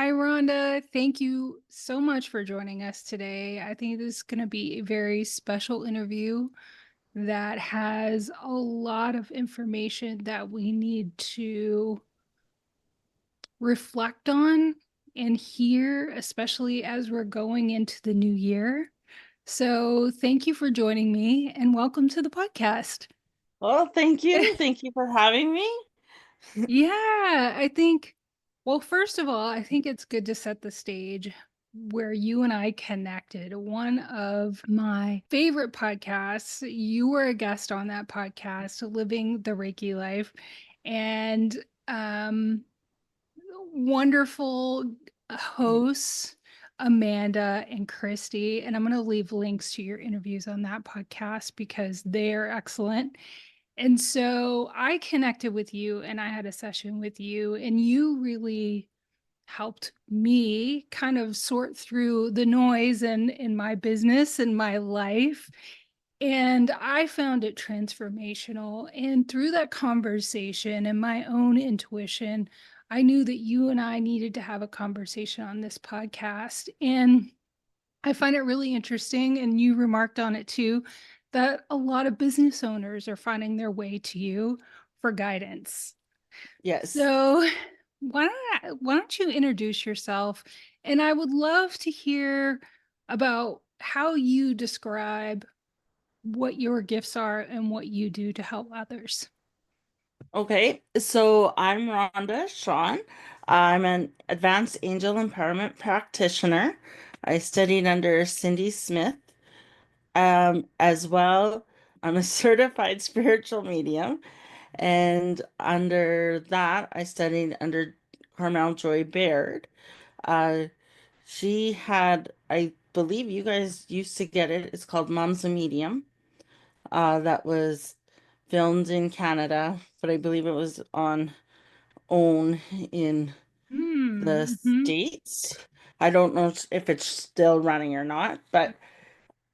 Hi, Rhonda. Thank you so much for joining us today. I think this is going to be a very special interview that has a lot of information that we need to reflect on and hear, especially as we're going into the new year. So, thank you for joining me and welcome to the podcast. Well, thank you. Thank you for having me. Yeah, well, first of all, I think it's good to set the stage where you and I connected. One of my favorite podcasts, you were a guest on that podcast, Living the Reiki Life, and um, wonderful hosts, Amanda and Christy. And I'm going to leave links to your interviews on that podcast because they're excellent. And so I connected with you and I had a session with you, and you really helped me kind of sort through the noise in my business and my life. And I found it transformational. And through that conversation and my own intuition, I knew that you and I needed to have a conversation on this podcast. And I find it really interesting, and you remarked on it too, that a lot of business owners are finding their way to you for guidance. Yes. So, why don't you introduce yourself? And I would love to hear about how you describe what your gifts are and what you do to help others. Okay. So I'm Rhonda Schaan. I'm an advanced angel empowerment practitioner. I studied under Cindy Smith. As well, I'm a certified spiritual medium. And under that, I studied under Carmel Joy Baird. Uh, she had, I believe you guys used to get it. It's called Mom's a Medium. That was filmed in Canada, but I believe it was on OWN in the Mm-hmm. States. I don't know if it's still running or not, but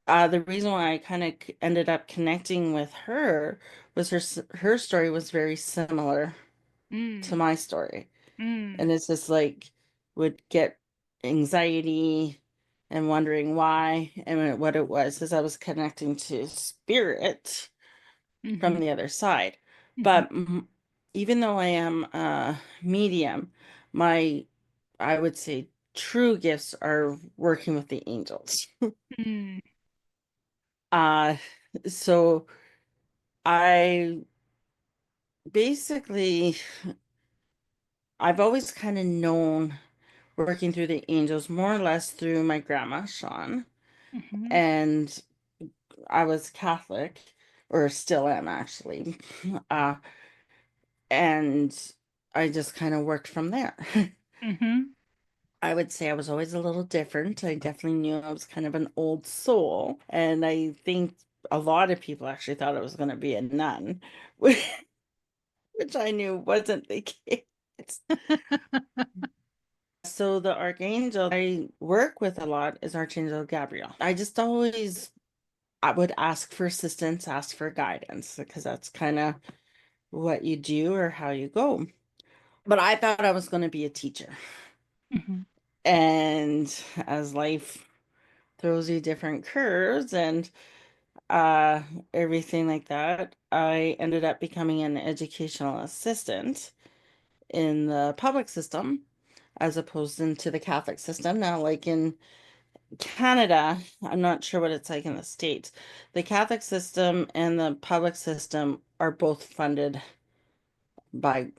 the reason why I kind of ended up connecting with her was her story was very similar to Mm, my story. mm, And it's just like would get anxiety and wondering why and what it was as I was connecting to spirit mm-hmm, from the other side. mm-hmm, But even though I am a medium, my, I would say, true gifts are working with the angels. mm, Uh, so I basically, I've always kind of known working through the angels more or less through my grandma, Sean. mm-hmm, And I was Catholic, or still am actually. Uh, and I just kind of worked from there. mm-hmm. I would say I was always a little different. I definitely knew I was kind of an old soul. And I think a lot of people actually thought I was going to be a nun, which I knew wasn't the case. So the archangel I work with a lot is Archangel Gabriel. I just always I would ask for assistance, ask for guidance, because that's kind of what you do or how you go. But I thought I was going to be a teacher. Mm-hmm. And as life throws you different curves and everything like that, I ended up becoming an educational assistant in the public system as opposed into the Catholic system. Now, like in Canada, I'm not sure what it's like in the States. The Catholic system and the public system are both funded by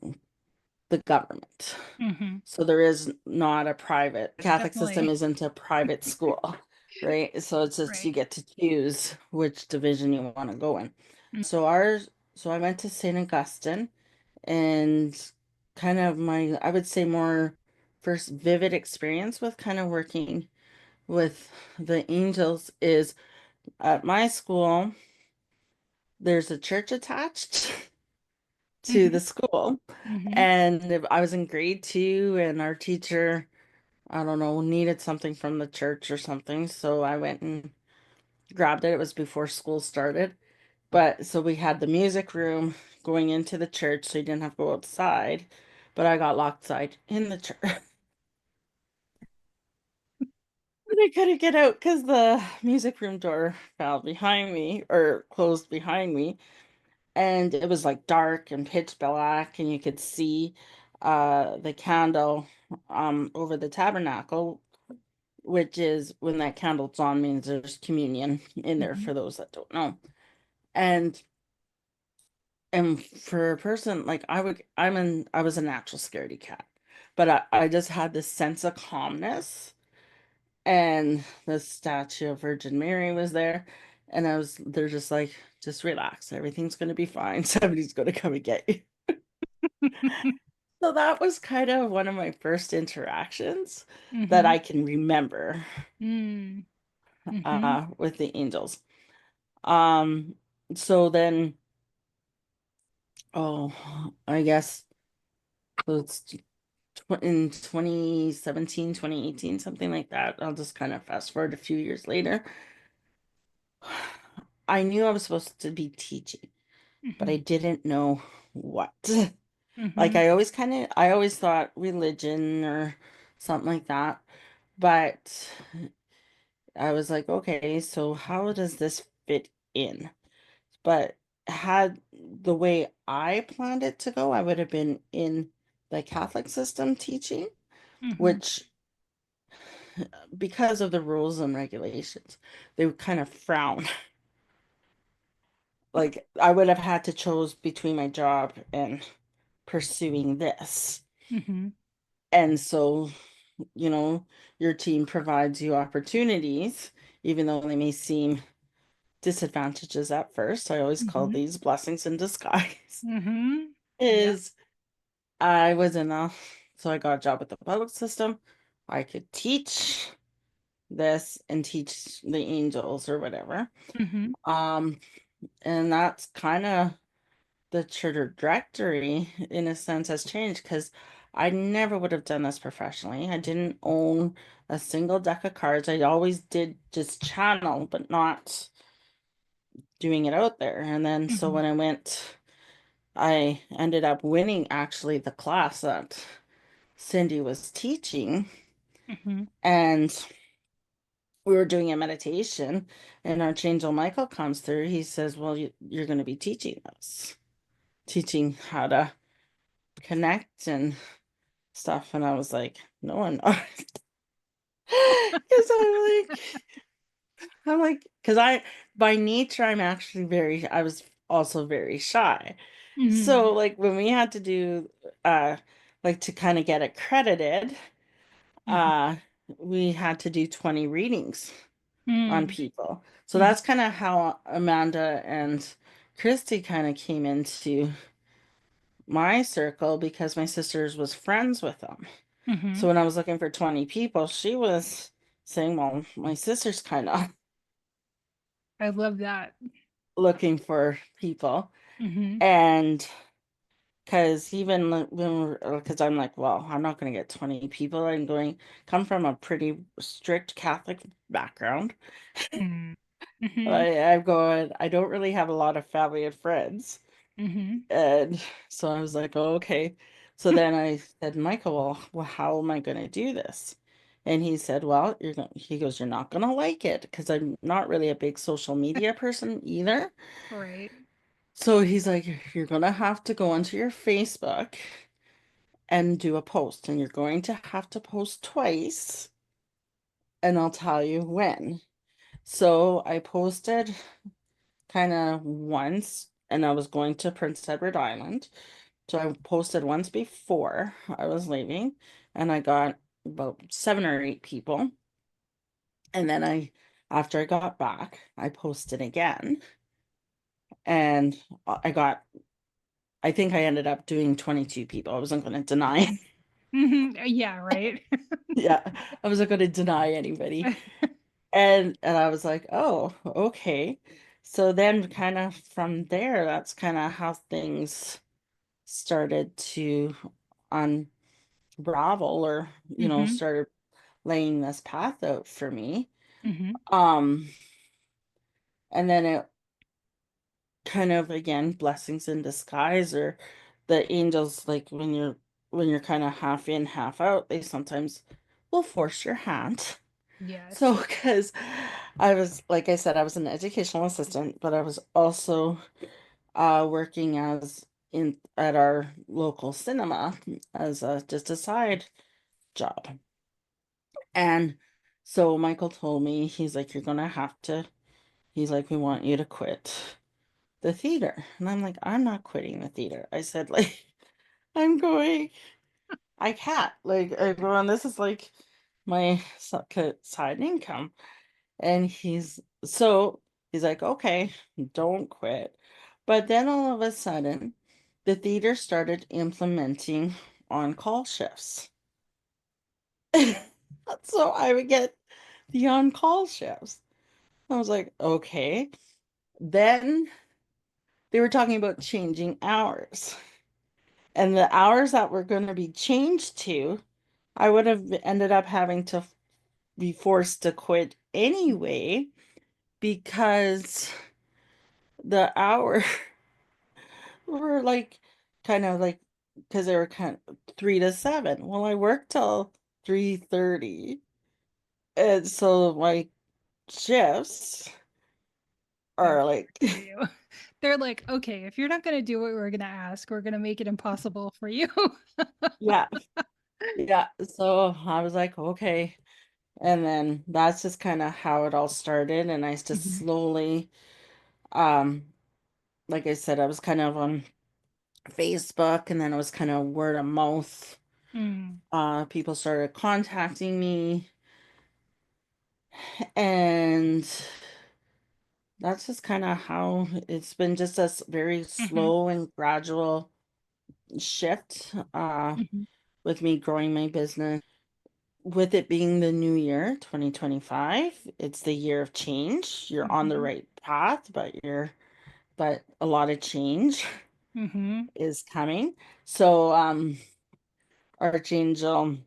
the government. Mm-hmm. So there is not a private Catholic system Definitely. isn't a private school, right? So it's just you Right. get to choose which division you want to go in. Mm, So I went to St. Augustine and kind of my, I would say more first vivid experience with kind of working with the angels is at my school, there's a church attached to mm-hmm, the school. mm-hmm, And I was in grade two, and our teacher, I don't know, needed something from the church or something. So I went and grabbed it. It was before school started. But so we had the music room going into the church, so you didn't have to go outside. But I got locked inside in the church. I couldn't get out because the music room door fell behind me or closed behind me. And it was like dark and pitch black, and you could see the candle over the tabernacle, which is when that candle's on means there's communion in there Mhm. for those that don't know. And and for a person like I was a natural scaredy cat, but I just had this sense of calmness, and the statue of Virgin Mary was there, and they're just like, just relax, everything's gonna be fine. Somebody's gonna come and get you. So that was kind of one of my first interactions that Mhm. I can remember Mm. Mhm. with the angels. Um, so then, oh, I guess so it's in 2017, 2018, something like that. I'll just kind of fast forward a few years later. I knew I was supposed to be teaching, but I Mhm. didn't know what. Like Mhm. I always thought religion or something like that. But I was like, okay, so how does this fit in? But had the way I planned it to go, I would have been in the Catholic system teaching, Mhm. which, because of the rules and regulations, they would kind of frown. Like I would have had to choose between my job and pursuing this. Mhm. And so, you know, your team provides you opportunities, even though they may seem disadvantages at first. I always call Mhm. these blessings in disguise. Mhm. Yep. Is I was in a so I got a job with the public system. I could teach this and teach the angels or whatever. Mhm. Um, and that's kind of the trajectory in a sense has changed because I never would have done this professionally. I didn't own a single deck of cards. I always did just channel, but not doing it out there. And then so Mhm. when I ended up winning actually the class that Cindy was teaching, Mhm. and we were doing a meditation, and Archangel Michael comes through. He says, well, you're going to be teaching us, teaching how to connect and stuff. And I was like, no, I'm not. Because because by nature, I was also very shy. So, Mhm. like, when we had to do, like, to kind of get accredited, Mhm. uh, we had to do 20 readings on Mm. people. So Mhm. that's kind of how Amanda and Christy kind of came into my circle because my sisters was friends with them. So Mhm. when I was looking for 20 people, she was saying, well, my sister's kind of I love that. looking for people. Mhm. And because even when we're, because I'm like, well, I'm not going to get 20 people. Come from a pretty strict Catholic background. Mm. Mhm. I don't really have a lot of family and friends. Mhm. And so I was like, oh, okay. So then I said, Michael, well, how am I going to do this? And he said, well, he goes, you're not going to like it because I'm not really a big social media person either. Right. So he's like, you're going to have to go onto your Facebook and do a post, and you're going to have to post twice, and I'll tell you when. So I posted kind of once, and I was going to Prince Edward Island. So I posted once before I was leaving, and I got about 7 or 8 people. And then after I got back, I posted again, and I think I ended up doing 22 people. I wasn't going to deny. Mhm. Yeah, right. Yeah, I wasn't going to deny anybody. And I was like, oh, okay. So then kind of from there, that's kind of how things started to unravel or, Mhm. started laying this path out for me. Mhm. Um, and then it kind of again blessings in disguise, or the angels, like when you're kind of half in, half out, they sometimes will force your hand. So, Yes. because I was, like I said, I was an educational assistant, but I was also working as in at our local cinema as just a side job. And so Michael told me, he's like, you're gonna have to, he's like, we want you to quit the theater. And I'm like, I'm not quitting the theater. I said, like, I'm going, I can't. Like, I'm going, this is like my side income. And he's like, okay, don't quit. But then all of a sudden, the theater started implementing on-call shifts. So I would get the on-call shifts. I was like, okay. Then they were talking about changing hours. And the hours that were going to be changed to, I would have ended up having to be forced to quit anyway because the hour were like kind of like because they were kind of 3 to 7. Well, I worked till 3:30. And so my shifts Don't are like work for you. They're like, okay, if you're not going to do what we're going to ask, we're going to make it impossible for you. yeah, yeah. So I was like, okay. And then that's just kind of how it all started. And I just Mhm. slowly, um, like I said, I was kind of on Facebook and then it was kind of word of mouth. Mm. People started contacting me and that's just kind of how it's been just a very Mhm. slow and gradual shift Mhm. with me growing my business. With it being the new year, 2025, it's the year of change. You're on the Mhm. right path, but a lot of change Mhm. is coming. So, Archangel,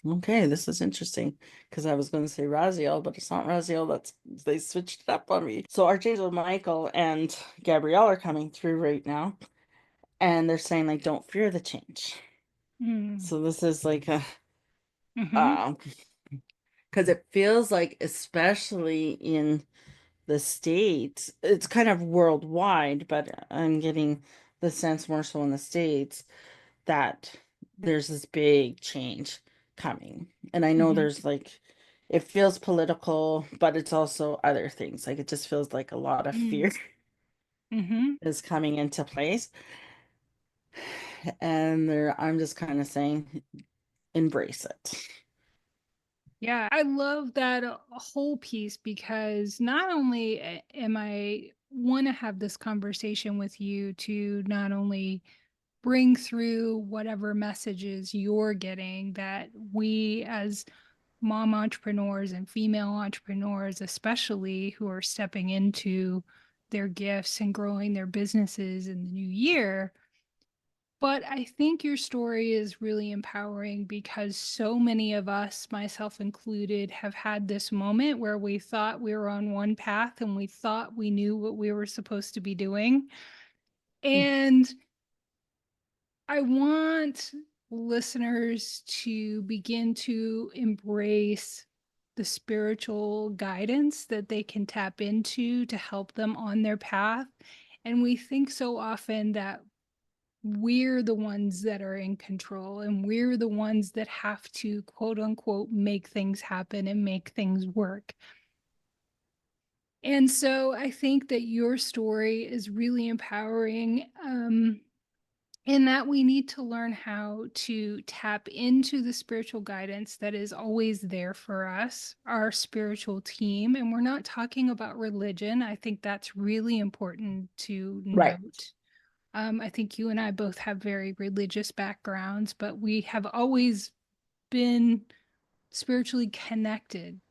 okay, this is interesting because I was going to say Raziel, but it's not Raziel. That's they switched it up on me. So Archangel Michael and Gabrielle are coming through right now, and they're saying like, don't fear the change. Mm. So this is like a Mhm. um because it feels like, especially in the States, it's kind of worldwide, but I'm getting the sense more so in the States that there's this big change coming. And I know Mhm. there's like, it feels political, but it's also other things. Like it just feels like a lot of Mm. fear Mhm. is coming into place. And I'm just kind of saying, embrace it. Yeah, I love that whole piece because not only am I want to have this conversation with you to not only bring through whatever messages you're getting that we as mom entrepreneurs and female entrepreneurs, especially who are stepping into their gifts and growing their businesses in the new year. But I think your story is really empowering because so many of us, myself included, have had this moment where we thought we were on one path and we thought we knew what we were supposed to be doing. And I want listeners to begin to embrace the spiritual guidance that they can tap into to help them on their path. And we think so often that we're the ones that are in control and we're the ones that have to, quote unquote, make things happen and make things work. And so I think that your story is really empowering. In that we need to learn how to tap into the spiritual guidance that is always there for us, our spiritual team. And we're not talking about religion. I think that's really important to Right. note. I think you and I both have very religious backgrounds, but we have always been spiritually connected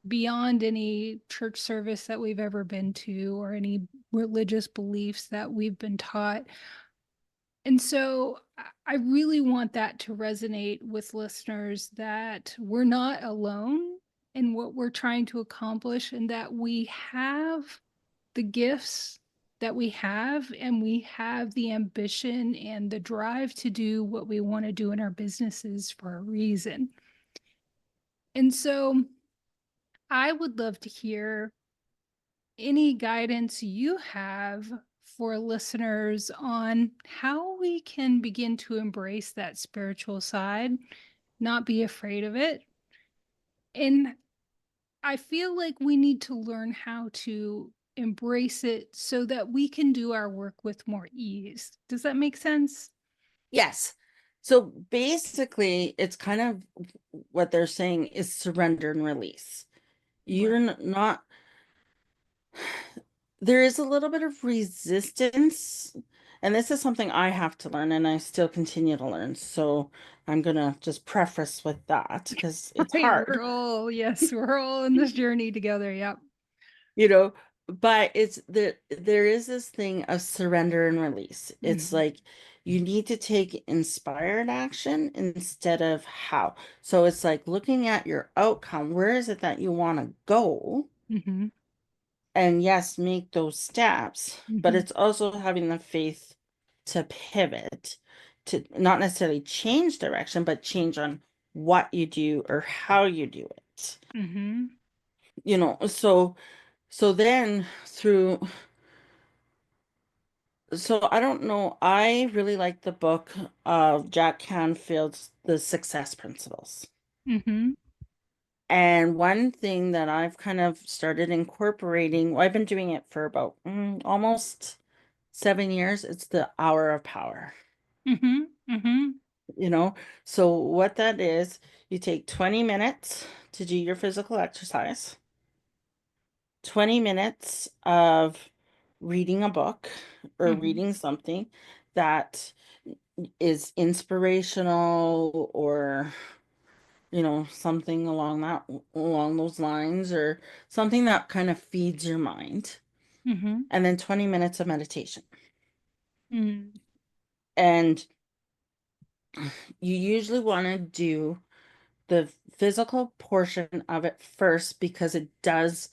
beyond any church service that we've ever been to or any religious beliefs that we've been taught. And so I really want that to resonate with listeners that we're not alone in what we're trying to accomplish and that we have the gifts that we have and we have the ambition and the drive to do what we want to do in our businesses for a reason. And so I would love to hear any guidance you have for listeners on how we can begin to embrace that spiritual side, not be afraid of it. And I feel like we need to learn how to embrace it so that we can do our work with more ease. Does that make sense? Yes. So basically, it's kind of what they're saying is surrender and release. You're Right. not, there is a little bit of resistance, and this is something I have to learn, and I still continue to learn. So I'm gonna just preface with that because it's Right. hard. Yes, we're all in this journey together. Yep. you know but it's there is this thing of surrender and release. It's Mm-hmm. like you need to take inspired action instead of how. So it's like looking at your outcome. Where is it that you want to go? Mm-hmm. And yes, make those steps, but Mm-hmm. it's also having the faith to pivot, to not necessarily change direction, but change on what you do or how you do it. Mm-hmm. So then through So I don't know. I really like the book of Jack Canfield's The Success Principles. Mm-hmm. And one thing that I've kind of started incorporating, well, I've been doing it for about almost 7 years. It's the hour of power, Mm-hmm. Mm-hmm. you know? So what that is, you take 20 minutes to do your physical exercise, 20 minutes of reading a book or Mm-hmm. reading something that is inspirational, or something along those lines, or something that kind of feeds your mind, Mm-hmm. and then 20 minutes of meditation. Mm-hmm. And you usually want to do the physical portion of it first because it does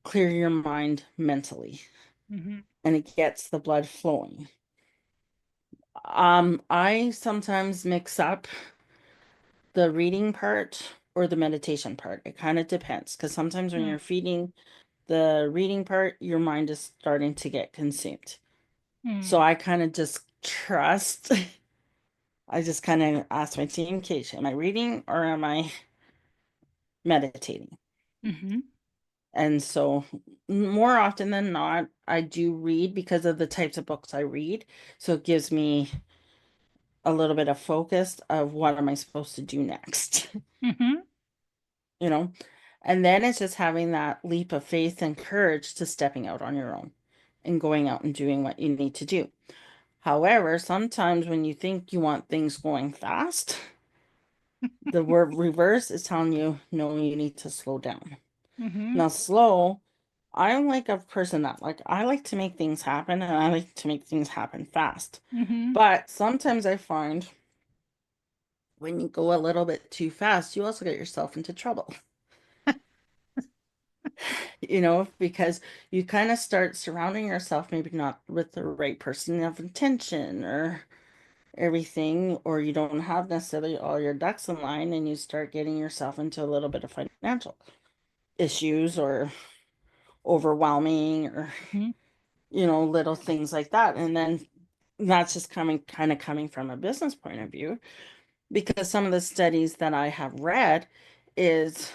clear your mind mentally Mm-hmm. and it gets the blood flowing. I sometimes mix up the reading part or the meditation part. It kind of depends, because sometimes when you're feeding the reading part, your mind is starting to get consumed. So Mm-hmm. I kind of just trust. I just kind of ask my team, okay, am I reading or am I meditating? Mm-hmm. And so more often than not, I do read because of the types of books I read. So it gives me a little bit of focus of what am I supposed to do next. Mm-hmm. you know? And then it's just having that leap of faith and courage to stepping out on your own and going out and doing what you need to do. However, sometimes when you think you want things going fast, the word reverse is telling you, no, you need to slow down. Mm-hmm. Now, slow, I'm like a person that I like to make things happen, and I like to make things happen fast. Mm-hmm. But sometimes I find when you go a little bit too fast, you also get yourself into trouble. Because you kind of start surrounding yourself, maybe not with the right person of intention or everything, or you don't have necessarily all your ducks in line, and you start getting yourself into a little bit of financial issues or overwhelming, or, Mm-hmm. little things like that. And then that's just coming from a business point of view, because some of the studies that I have read is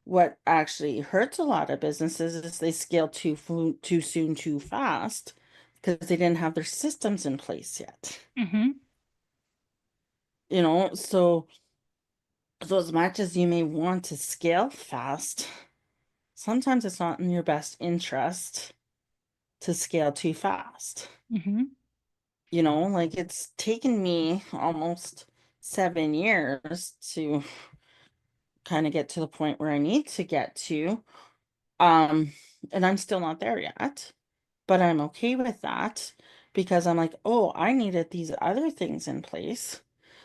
what actually hurts a lot of businesses is they scale too soon, too fast, because they didn't have their systems in place yet. Mm-hmm. So as much as you may want to scale fast, sometimes it's not in your best interest to scale too fast. Mm-hmm. Like it's taken me almost 7 years to kind of get to the point where I need to get to. Um, and I'm still not there yet. But I'm okay with that because I'm like, oh, I needed these other things in place.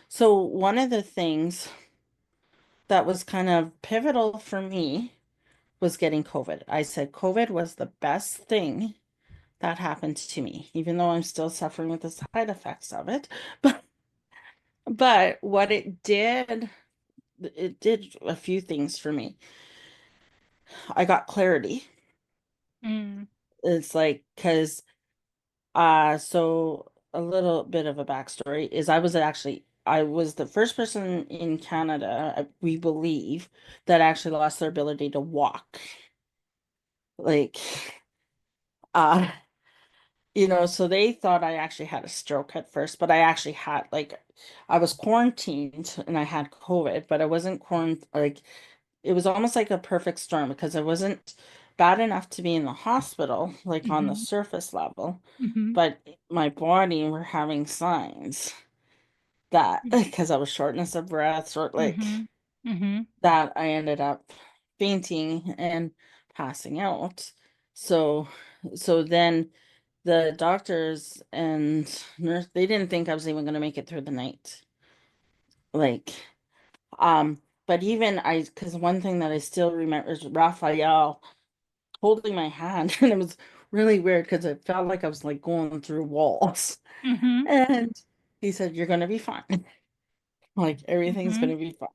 So one of the things that was kind of pivotal for me was getting COVID. I said COVID was the best thing that happened to me, even though I'm still suffering with the side effects of it. But what it did it did a few things for me. I got clarity. Mm. It's like, because so a little bit of a backstory is I was the first person in Canada, we believe, that actually lost their ability to walk. Like, uh, so they thought I actually had a stroke at first, but I actually had, like, I was quarantined and I had COVID, but I wasn't quarantined, like, it was almost like a perfect storm because I wasn't bad enough to be in the hospital, like on the Mhm. surface level, Mhm. but my body were having signs that because I was shortness of breath, short like Mhm. Mhm. that, I ended up fainting and passing out. So, so then the doctors and nurse, they didn't think I was even going to make it through the night. Like, um, but even because one thing that I still remember is Raphael holding my hand, and it was really weird because it felt like I was like going through walls. Mhm. And he said, "You're gonna be fine. Like everything's Mhm. gonna be fine."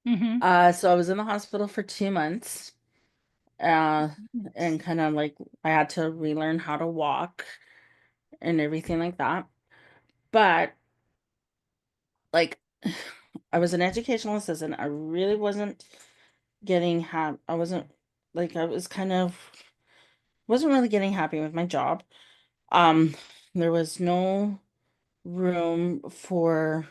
Mhm. So I was in the hospital for 2 months, uh, and Yes. kind of like I had to relearn how to walk and everything like that. But like, I was an educational assistant. I really wasn't I wasn't like I was kind of wasn't really getting happy with my job. Um, there was no room for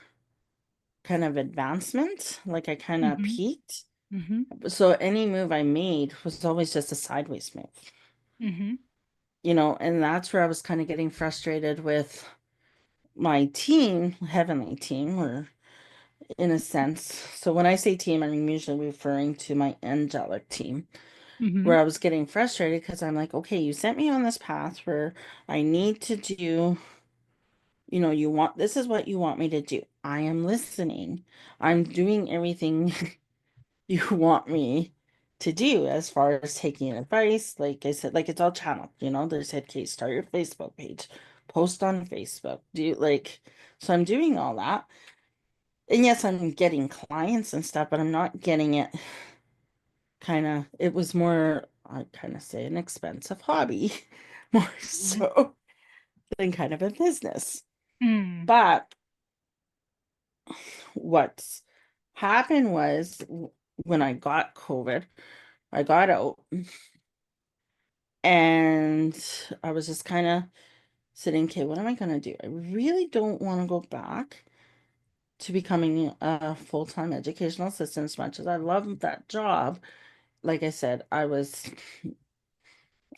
kind of advancement. Like I kind of Mhm. peaked. Mhm. So any move I made was always just a sideways move, Mhm. and that's where I was kind of getting frustrated with my team, Heavenly team, or in a sense. So when I say team, I'm usually referring to my angelic team, where Mhm. I was getting frustrated because I'm like, okay, you sent me on this path where I need to do, this is what you want me to do. I am listening. I'm doing everything you want me to do as far as taking advice. Like I said, like it's all channeled, they said, Kate, start your Facebook page, post on Facebook, so I'm doing all that. And yes, I'm getting clients and stuff, but I'm not getting it it was more, I kind of say, an expensive hobby, more Mhm. so than kind of a business. Mm. But what's happened was when I got COVID, I got out and I was just kind of sitting, okay, what am I going to do? I really don't want to go back to becoming a full-time educational assistant as much as I love that job. Like I said, I was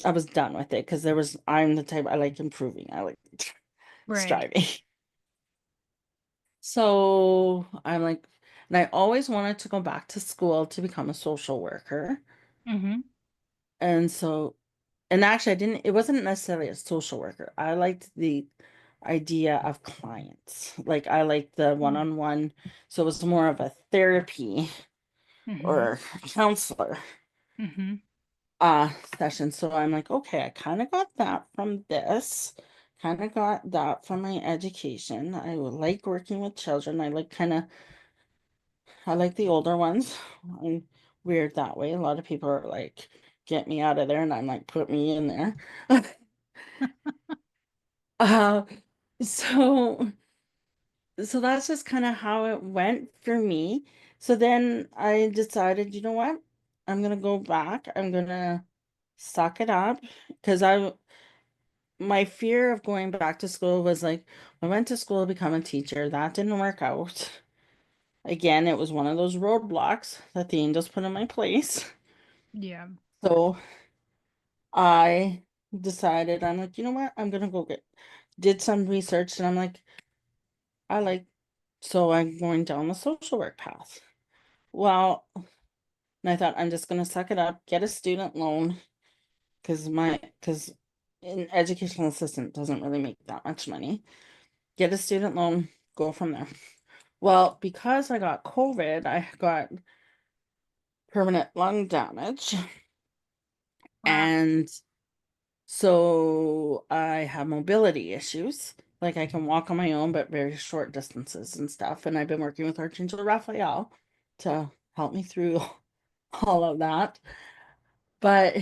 done with it because I'm the type, I like improving. I like Right. striving. So I'm like, and I always wanted to go back to school to become a social worker. Mhm. And so, and actually, it wasn't necessarily a social worker. I liked the idea of clients. Like, I liked the one-on-one. So it was more of a therapy Mhm. or counselor Mhm. session. So I'm like, okay, I kind of got that from this, kind of got that from my education. I would like working with children. I like the older ones. I'm weird that way. A lot of people are like, get me out of there, and I'm like, put me in there. uh, so so that's just kind of how it went for me. So then I decided, you know what? I'm gonna go back. I'm gonna suck it up because I my fear of going back to school was like, I went to school to become a teacher. That didn't work out. Again, it was one of those roadblocks that the angels put in my place. Yeah. So I decided, I'm like, you know what? I'm gonna did some research, and I'm like, I like, so I'm going down the social work path. Well, and I thought I'm just gonna suck it up, get a student loan, because an educational assistant doesn't really make that much money. Get a student loan, go from there. Well, because I got COVID, I got permanent lung damage, Wow. and so I have mobility issues. Like I can walk on my own, but very short distances and stuff. And I've been working with Archangel Raphael to help me through all of that. But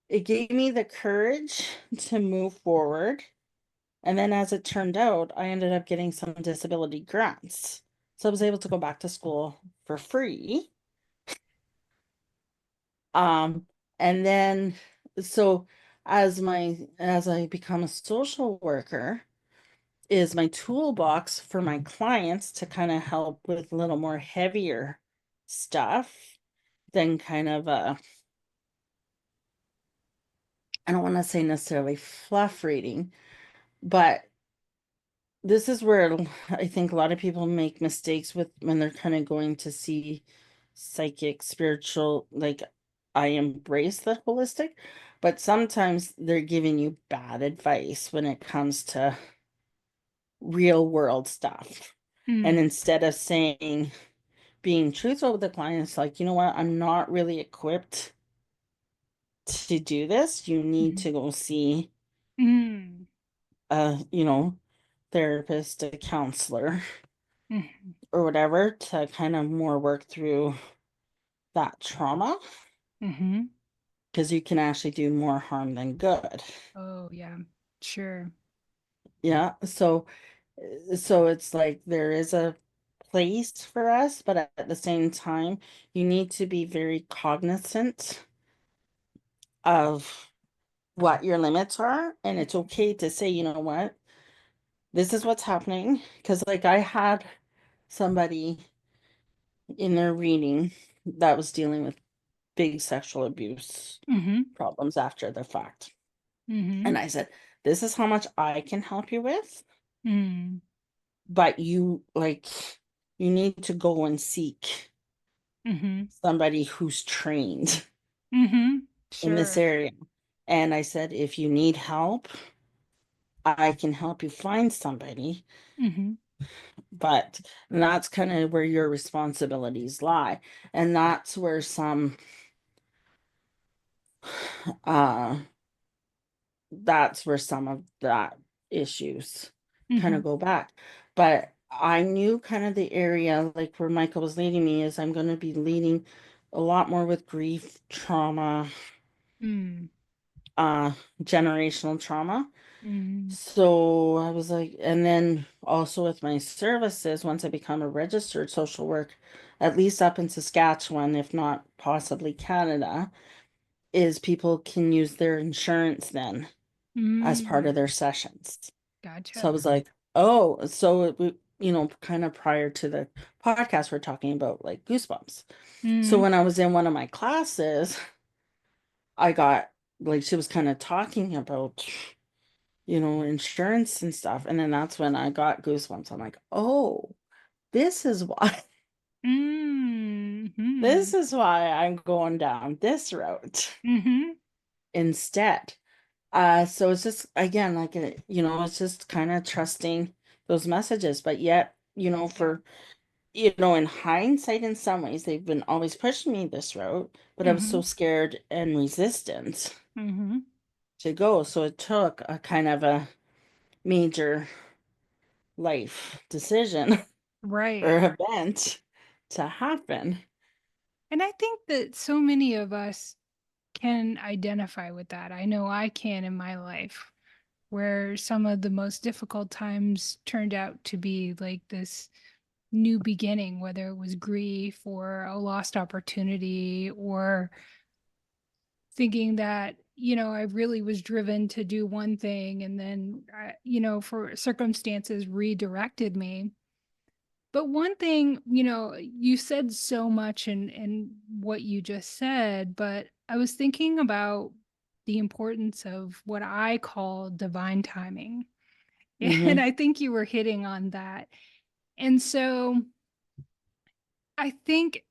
it gave me the courage to move forward. And then as it turned out, I ended up getting some disability grants. So I was able to go back to school for free. Um, and then so as I become a social worker, is my toolbox for my clients to kind of help with a little more heavier stuff than kind of I don't want to say necessarily fluff reading, but this is where I think a lot of people make mistakes with when they're kind of going to see psychic, spiritual, like I embrace the holistic, but sometimes they're giving you bad advice when it comes to real world stuff. And Mm, instead of saying, being truthful with the client, it's like, you know what, I'm not really equipped to do this. You need mhm, to go see mm, a, therapist, a counselor, mhm, or whatever to kind of more work through that trauma mhm. because you can actually do more harm than good. Oh, yeah, sure. Yeah. So it's like there is a place for us, but at the same time, you need to be very cognizant of what your limits are. And it's okay to say, you know what, this is what's happening. Because, like, I had somebody in their reading that was dealing with big sexual abuse Mhm, problems after the fact. And mhm, I said, this is how much I can help you with, mm, but you need to go and seek mhm, somebody who's trained mhm. in this Sure. area. And I said, if you need help, I can help you find somebody, Mhm, but that's kind of where your responsibilities lie. And uh that's where some of that issues kind of mhm, go back. But I knew kind of the area, like where Michael was leading me, is I'm going to be leading a lot more with grief, trauma, mm, uh, generational trauma. mm, So I was like, and then also with my services, once I become a registered social work, at least up in Saskatchewan, if not possibly Canada, is people can use their insurance then as part mm. of their sessions. So I Gotcha. was like, oh, so kind of prior to the podcast, we're talking about like goosebumps. So Mm, when I was in one of my classes, I got like, she was kind of talking about, insurance and stuff. And then that's when I got goosebumps. I'm like, oh, this is why, mm, this mhm, is why I'm going down this route mhm. instead. So it's just again like it's just kind of trusting those messages, but yet, Yeah. in hindsight, in some ways, they've been always pushing me this route, but I was so Mhm, scared and resistant mhm. to go. So it took a kind of a major life decision or Right. event to happen. And I think that so many of us can identify with that. I know I can in my life, where some of the most difficult times turned out to be like this new beginning, whether it was grief or a lost opportunity or thinking that, I really was driven to do one thing and then, for circumstances redirected me. But one thing, you said so much in what you just said, but I was thinking about the importance of what I call divine timing. And Mm-hmm. I think you were hitting on that. And so I think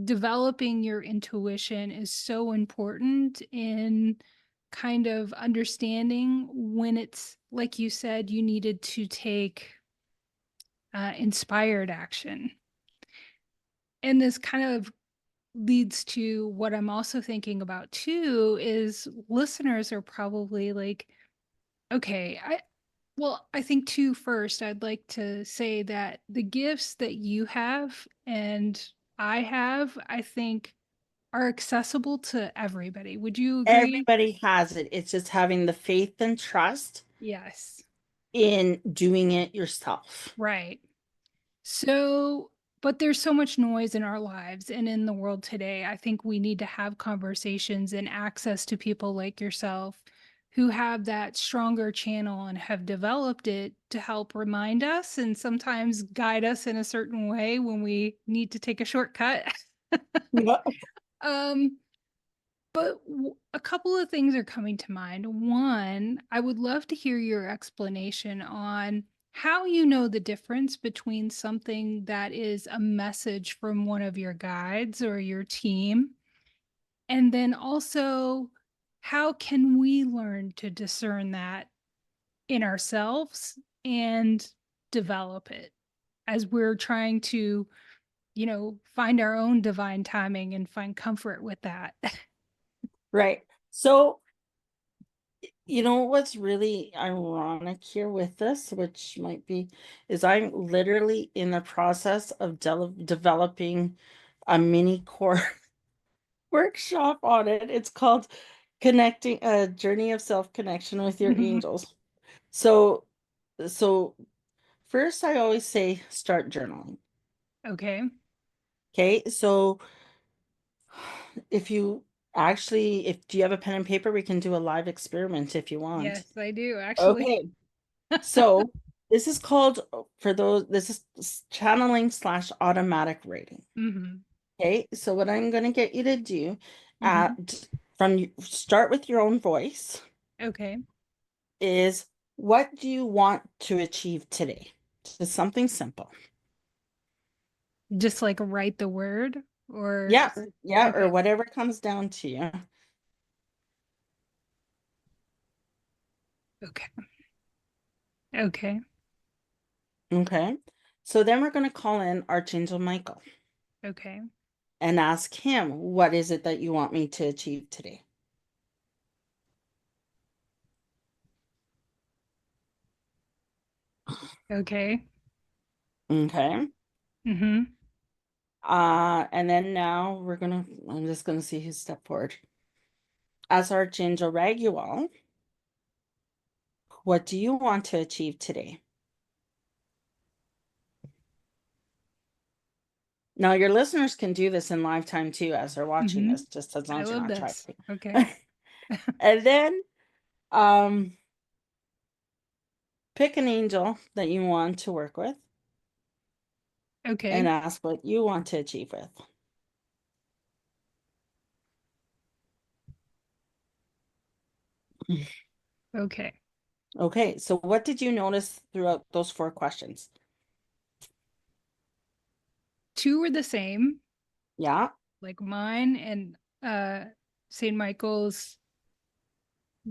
developing your intuition is so important in kind of understanding when it's like you said, you needed to take inspired action. And this kind of leads to what I'm also thinking about too is listeners are probably like, okay, I think too first I'd like to say that the gifts that you have and I have, I think, are accessible to everybody. Would you agree? Everybody has it. It's just having the faith and trust Yes. in doing it yourself. Right. So, but there's so much noise in our lives and in the world today. I think we need to have conversations and access to people like yourself who have that stronger channel and have developed it to help remind us and sometimes guide us in a certain way when we need to take a shortcut. Yeah. um, but a couple of things are coming to mind. One, I would love to hear your explanation on how you know the difference between something that is a message from one of your guides or your team, and then also how can we learn to discern that in ourselves and develop it as we're trying to, find our own divine timing and find comfort with that. Right. So, what's really ironic here with this, which might be, is I'm literally in the process of developing a mini core workshop on it. It's called Connecting a Journey of Self-Connection with Your Mhm. Angels. So, so first I always say start journaling. Okay. Okay. So if you if do you have a pen and paper, we can do a live experiment if you want. Yes, I do actually. Okay. So this is called, this is channeling slash automatic writing. Mhm. Okay. So what I'm going to get you to do Mhm. start with your own voice Okay. is, what do you want to achieve today? Just something simple. Just like write the word or Yeah. Yeah. Or okay. whatever comes down to you. Okay. Okay. Okay. So then we're going to call in Archangel Michael Okay. and ask him, what is it that you want me to achieve today? Okay. Okay. Mhm. And then now I'm just gonna see who stepped forward. As Archangel Raguel, what do you want to achieve today? Now your listeners can do this in live time too as they're watching Mhm. this, just as long I as you're love not this. typing. Okay. And then um pick an angel that you want to work with Okay. and ask what you want to achieve with. Okay. Okay, so what did you notice throughout those four questions? Two were the same, Yeah, like mine and St. Michael's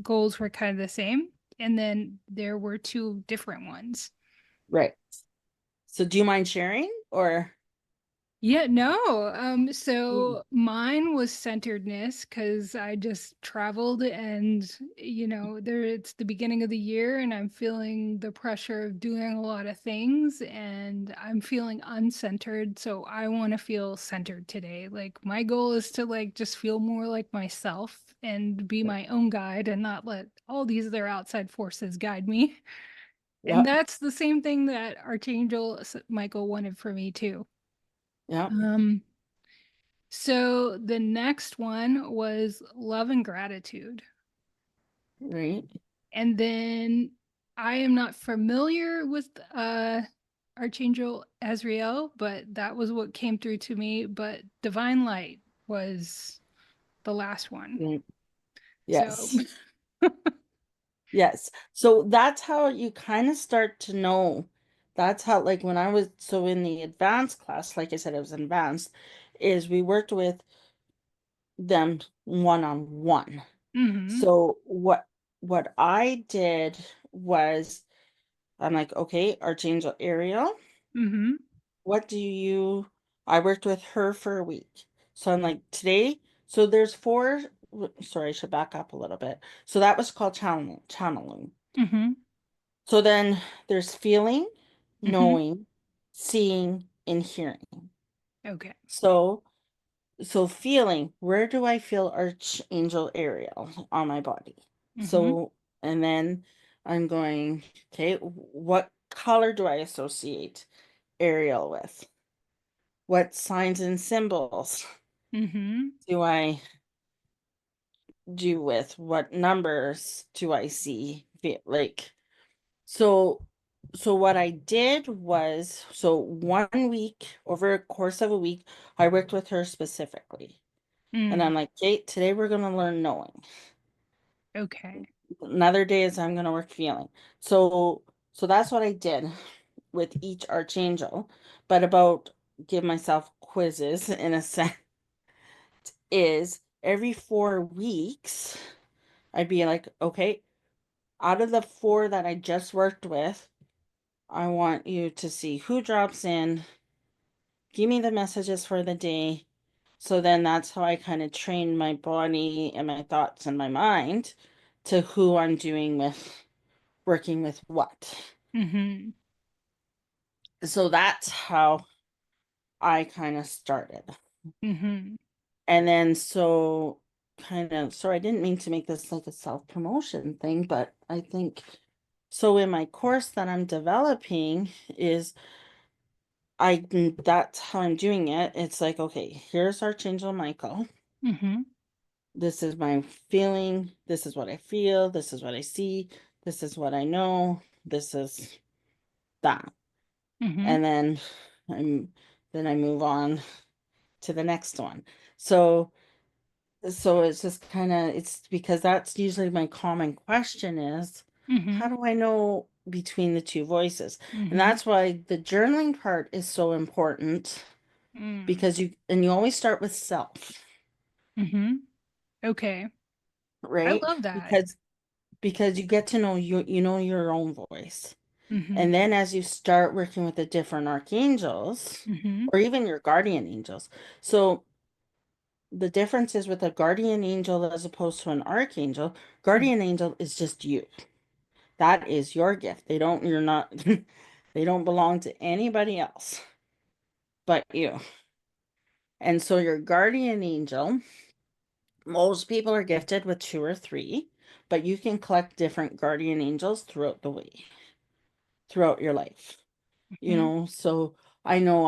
goals were kind of the same. And then there were two different ones. right. So do you mind sharing or? Yeah, no. Mm, So mine was centeredness because I just traveled and there it's the beginning of the year and I'm feeling the pressure of doing a lot of things and I'm feeling uncentered. So I want to feel centered today. Like my goal is to like just feel more like myself and be my own guide and not let all these other outside forces guide me. yeah, And that's the same thing that Archangel Michael wanted for me too. yeah, Um, so the next one was love and gratitude. right. And then I am not familiar with Archangel Azrael, but that was what came through to me. But divine light was the last one. Right. So, Yes. Yes. So that's how you kind of start to know. That's how, like, when I was so in the advanced class, like I said, I was in advanced, is we worked with them one on one. mm-hmm, So what I did was, I'm like, okay, Archangel Ariel, mm-hmm, what do you, I worked with her for a week. So I'm like, today, so there's four, sorry, I should back up a little bit. So that was called channeling. mm-hmm, So then there's feeling, mm-hmm, knowing, seeing, and hearing. Okay. So, so feeling, where do I feel Archangel Ariel on my body? Mm-hmm. So, and then I'm going, okay, what color do I associate Ariel with? What signs and symbols Mm-hmm. do I do with? What numbers do I see? Like, so, so what I did was, so 1 week, over a course of a week, I worked with her specifically. And Mm. I'm like, Kate, today we're going to learn knowing. Okay. Another day is I'm going to work feeling. So that's what I did with each archangel. But about give myself quizzes in a sense is every 4 weeks, I'd be like, okay, out of the four that I just worked with, I want you to see who drops in, give me the messages for the day. So then that's how I kind of train my body and my thoughts and my mind to who I'm doing with, working with what. Mm-hmm. So that's how I kind of started. Mm-hmm. And then so kind of, so I didn't mean to make this like a self-promotion thing, but I think so in my course that I'm developing is that's how I'm doing it. It's like, okay, here's Archangel Michael. Mm-hmm. This is my feeling. This is what I feel. This is what I see. This is what I know. This is that. Mm-hmm. And I'm then I move on to the next one. So it's just kind of it's because that's usually my common question is Mm-hmm. how do I know between the two voices? And Mm-hmm. that's why the journaling part is so important Mm. because you always start with self, Mm-hmm. Okay. I right? love that. Because you get to know you know your own voice. Mm-hmm. And then as you start working with the different archangels Mm-hmm. or even your guardian angels. So the difference is with a guardian angel as opposed to an archangel, guardian angel is just you. That is your gift. You're not, they don't belong to anybody else but you. And so your guardian angel, most people are gifted with two or three, but you can collect different guardian angels throughout the way, throughout your life. Mm-hmm. So I know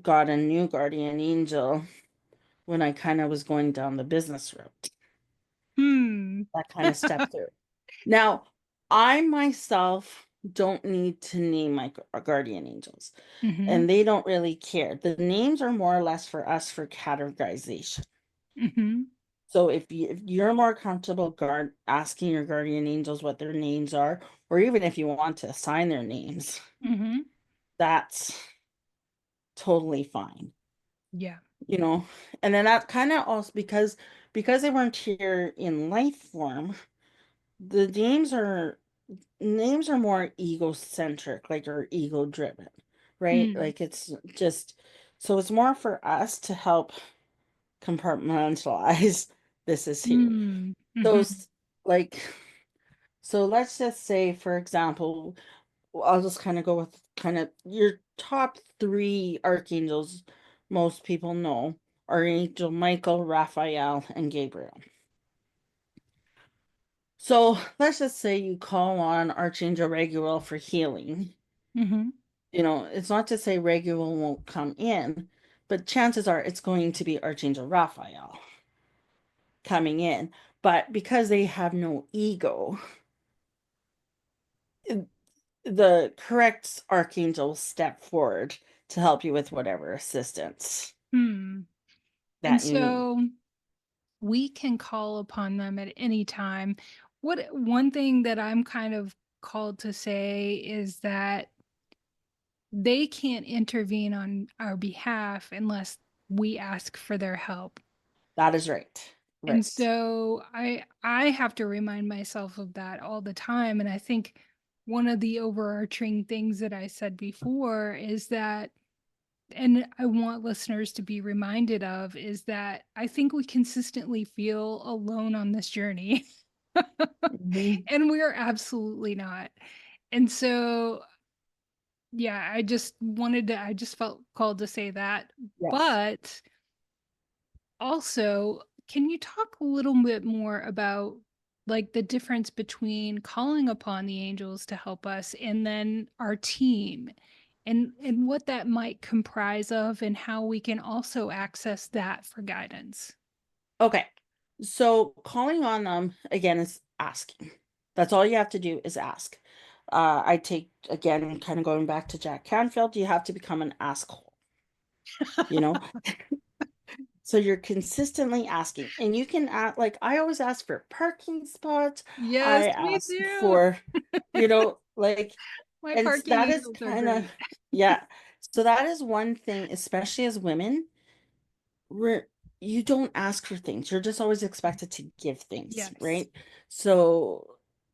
got a new guardian angel when I kind of was going down the business route. Hmm. That kind of step through. Now, I myself don't need to name my guardian angels, Mm-hmm. and they don't really care. The names are more or less for us for categorization. Mm-hmm. So if you're more comfortable asking your guardian angels what their names are, or even if you want to assign their names, Mm-hmm. that's totally fine. Yeah. you know and then that kind of also because they weren't here in life form, the names are more egocentric, like, or ego driven, right? Mm. Like it's just so it's more for us to help compartmentalize this is here. Mm. So Mm-hmm. like so let's just say, for example, I'll just kind of go with kind of your top three archangels most people know are Angel Michael, Raphael, and Gabriel. So let's just say you call on Archangel Raguel for healing. Mm-hmm. It's not to say Raguel won't come in, but chances are it's going to be Archangel Raphael coming in. But because they have no ego, the correct archangel will step forward to help you with whatever assistance Hmm. And that you need. so we can call upon them at any time. What one thing that I'm kind of called to say is that they can't intervene on our behalf unless we ask for their help. That is right. And Right. so I have to remind myself of that all the time. And I think one of the overarching things that I said before is that, and I want listeners to be reminded of, is that I think we consistently feel alone on this journey. Mhm. And we're absolutely not. And so Yeah, I just felt called to say that. Yes. But also, can you talk a little bit more about like the difference between calling upon the angels to help us and then our team and what that might comprise of and how we can also access that for guidance? Okay. So calling on them again is asking. That's all you have to do is ask. I take again, kind of going back to Jack Canfield, you have to become an asshole, you know? So you're consistently asking, and you can ask, like, I always ask for parking spots. Yes, I me ask too. for, like, My and parking that is angels are kind of, great. yeah. So that is one thing, especially as women, we're, you don't ask for things. You're just always expected to give things, Yes. right? So,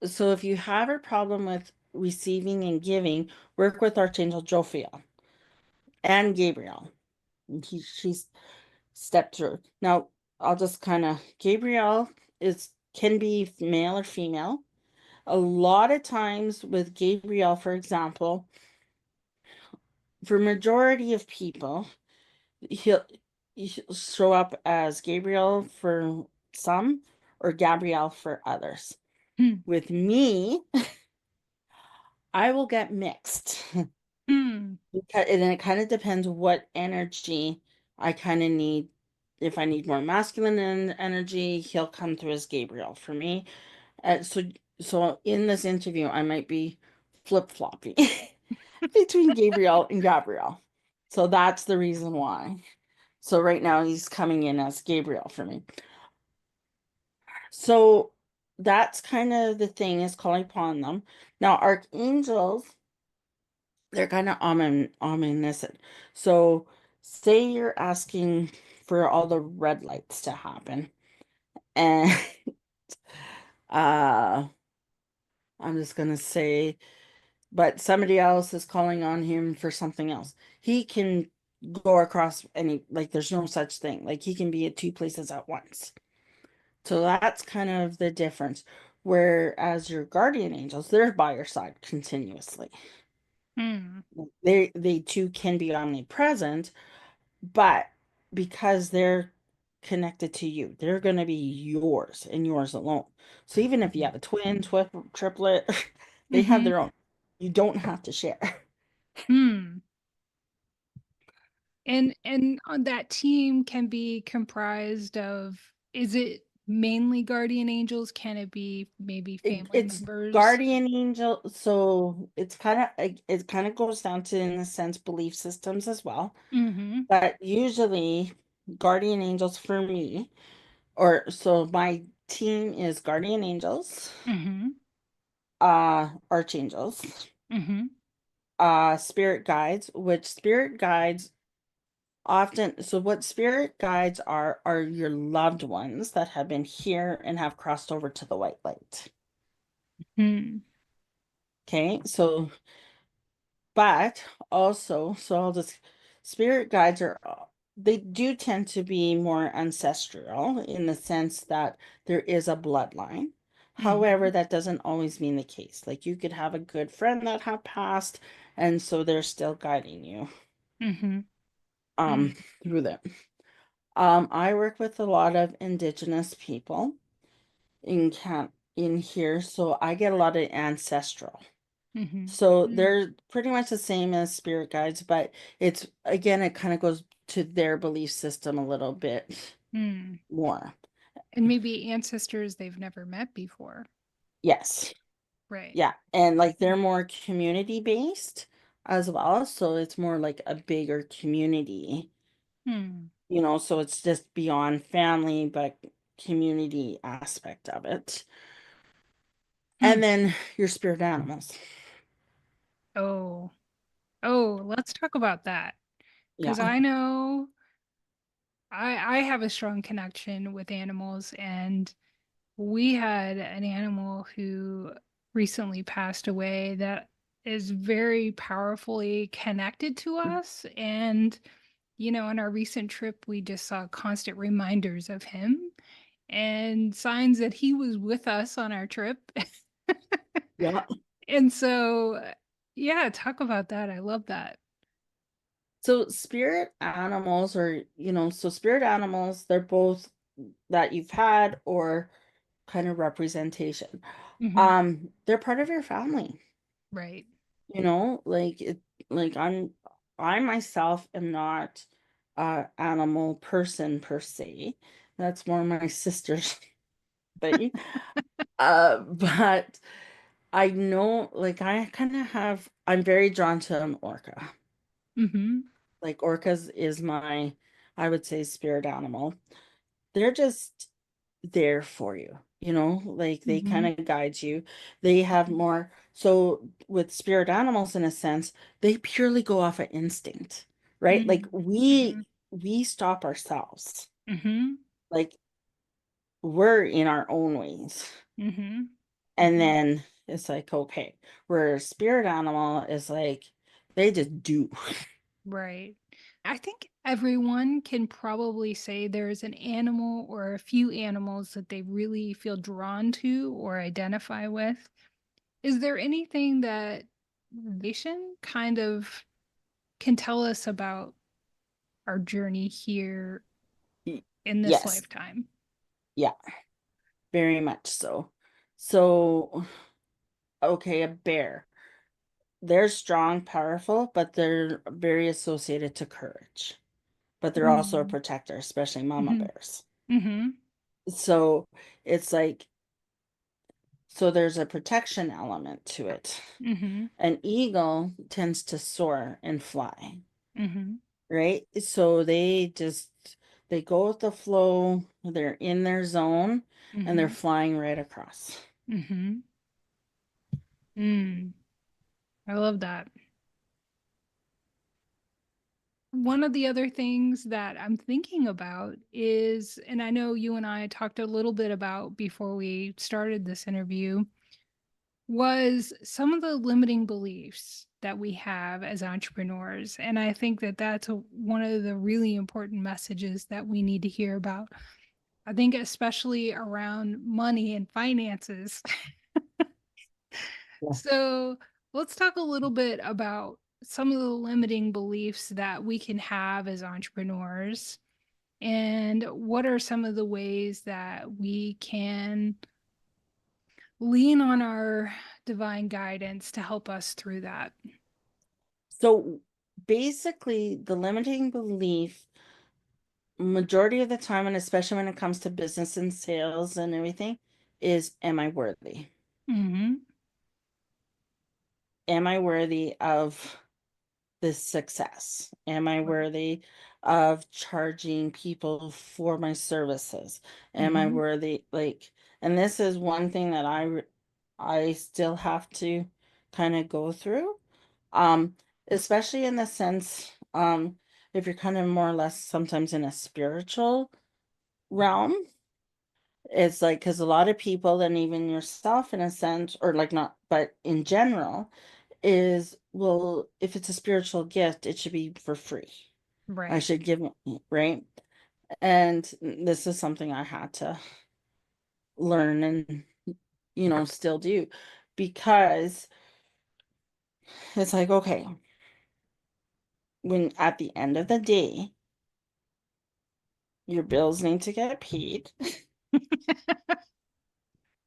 so if you have a problem with receiving and giving, work with Archangel Jophiel and Gabriel. She's stepped through. Now, I'll just kind of Gabriel is can be male or female. A lot of times with Gabriel, for example, for majority of people, he'll, he'll show up as Gabriel for some or Gabrielle for others. Hmm. With me, I will get mixed. Hmm. And it kind of depends what energy I kind of need. If I need more masculine energy, he'll come through as Gabriel for me. So in this interview, I might be flip-flopping between Gabriel and Gabriel. So that's the reason why. So right now he's coming in as Gabriel for me. So that's kind of the thing is calling upon them. Now archangels, they're kind of ominous. So say you're asking for all the red lights to happen, and uh I'm just gonna say, but somebody else is calling on him for something else. He can go across any, like, there's no such thing. Like, he can be at two places at once. So that's kind of the difference. Whereas your guardian angels, they're by your side continuously. Hmm. They too can be omnipresent, but because they're connected to you, they're going to be yours and yours alone. So even if you have a twin, triplet, they have Mm-hmm. their own. You don't have to share. Hmm. And on that team can be comprised of, is it mainly guardian angels? Can it be maybe family It's members? guardian angel, so it's kind of it kind of goes down to, in a sense, belief systems as well. Mm-hmm. But usually guardian angels for me, or so my team is guardian angels, Mm-hmm. archangels, Mm-hmm. spirit guides, which spirit guides often, so what spirit guides are your loved ones that have been here and have crossed over to the white light. Hmm. Okay, so but also, so I'll just, spirit guides are, they do tend to be more ancestral in the sense that there is a bloodline. Mm-hmm. However, that doesn't always mean the case. Like, you could have a good friend that have passed, and so they're still guiding you Mm-hmm. um Mm-hmm. through them. I work with a lot of indigenous people in here, so I get a lot of ancestral. So Mm-hmm. they're pretty much the same as spirit guides, but it's again, it kind of goes to their belief system a little bit Mm. more. And maybe ancestors they've never met before. Yes. Right. Yeah. And like they're more community based as well. So it's more like a bigger community, Hmm. so it's just beyond family, but community aspect of it. Hmm. And then your spirit animals. Oh. Oh, let's talk about that. Yeah. Because I know I have a strong connection with animals, and we had an animal who recently passed away that is very powerfully connected to us. And, on our recent trip, we just saw constant reminders of him and signs that he was with us on our trip. Yeah. And so Yeah, talk about that. I love that. So spirit animals, or so spirit animals, they're both that you've had or kind of representation. Hmm. They're part of your family. Right. Like like I myself am not a animal person per se. That's more my sister's thing. But I know, like, I'm very drawn to an orca. Hmm. Like, orcas is my, I would say, spirit animal. They're just there for you, like they kind Hmm. of guide you. They have more, so with spirit animals, in a sense, they purely go off of instinct, right? Like Hmm. we stop ourselves. Hmm. Like, we're in our own ways. Hmm. And Hmm. then it's like, okay, where a spirit animal is like, they just do. Right. I think everyone can probably say there's an animal or a few animals that they really feel drawn to or identify with. Is there anything that nation kind of can tell us about our journey here in this Yes, lifetime? yeah, very much so. So, okay, a bear. They're strong, powerful, but they're very associated to courage. But they're also a Mm. protector, especially mama Mhm. bears. Mhm. So it's like, so there's a protection element to it. Mhm. An eagle tends to soar and fly, Mhm. right? So they go with the flow, they're in their zone, and they're Mhm. flying right across. Mhm. Mm. I love that. One of the other things that I'm thinking about is, and I know you and I talked a little bit about before we started this interview, was some of the limiting beliefs that we have as entrepreneurs. And I think that that's one of the really important messages that we need to hear about. I think, especially around money and finances. Yeah. So let's talk a little bit about some of the limiting beliefs that we can have as entrepreneurs. And what are some of the ways that we can lean on our divine guidance to help us through that? So basically, the limiting belief, majority of the time, and especially when it comes to business and sales and everything, is, am I worthy? Hmm. Am I worthy of this success? Am I Right. worthy of charging people for my services? Am I Hmm. worthy, like, and this is one thing that I still have to kind of go through. Especially in the sense, if you're kind of more or less sometimes in a spiritual realm, it's like, because a lot of people, and even yourself in a sense, or like, not, but in general, is, well, if it's a spiritual gift, it should be for free. I Right. should give it, right? And this is something I had to learn and, still do, because it's like, okay, when at the end of the day, your bills need to get paid.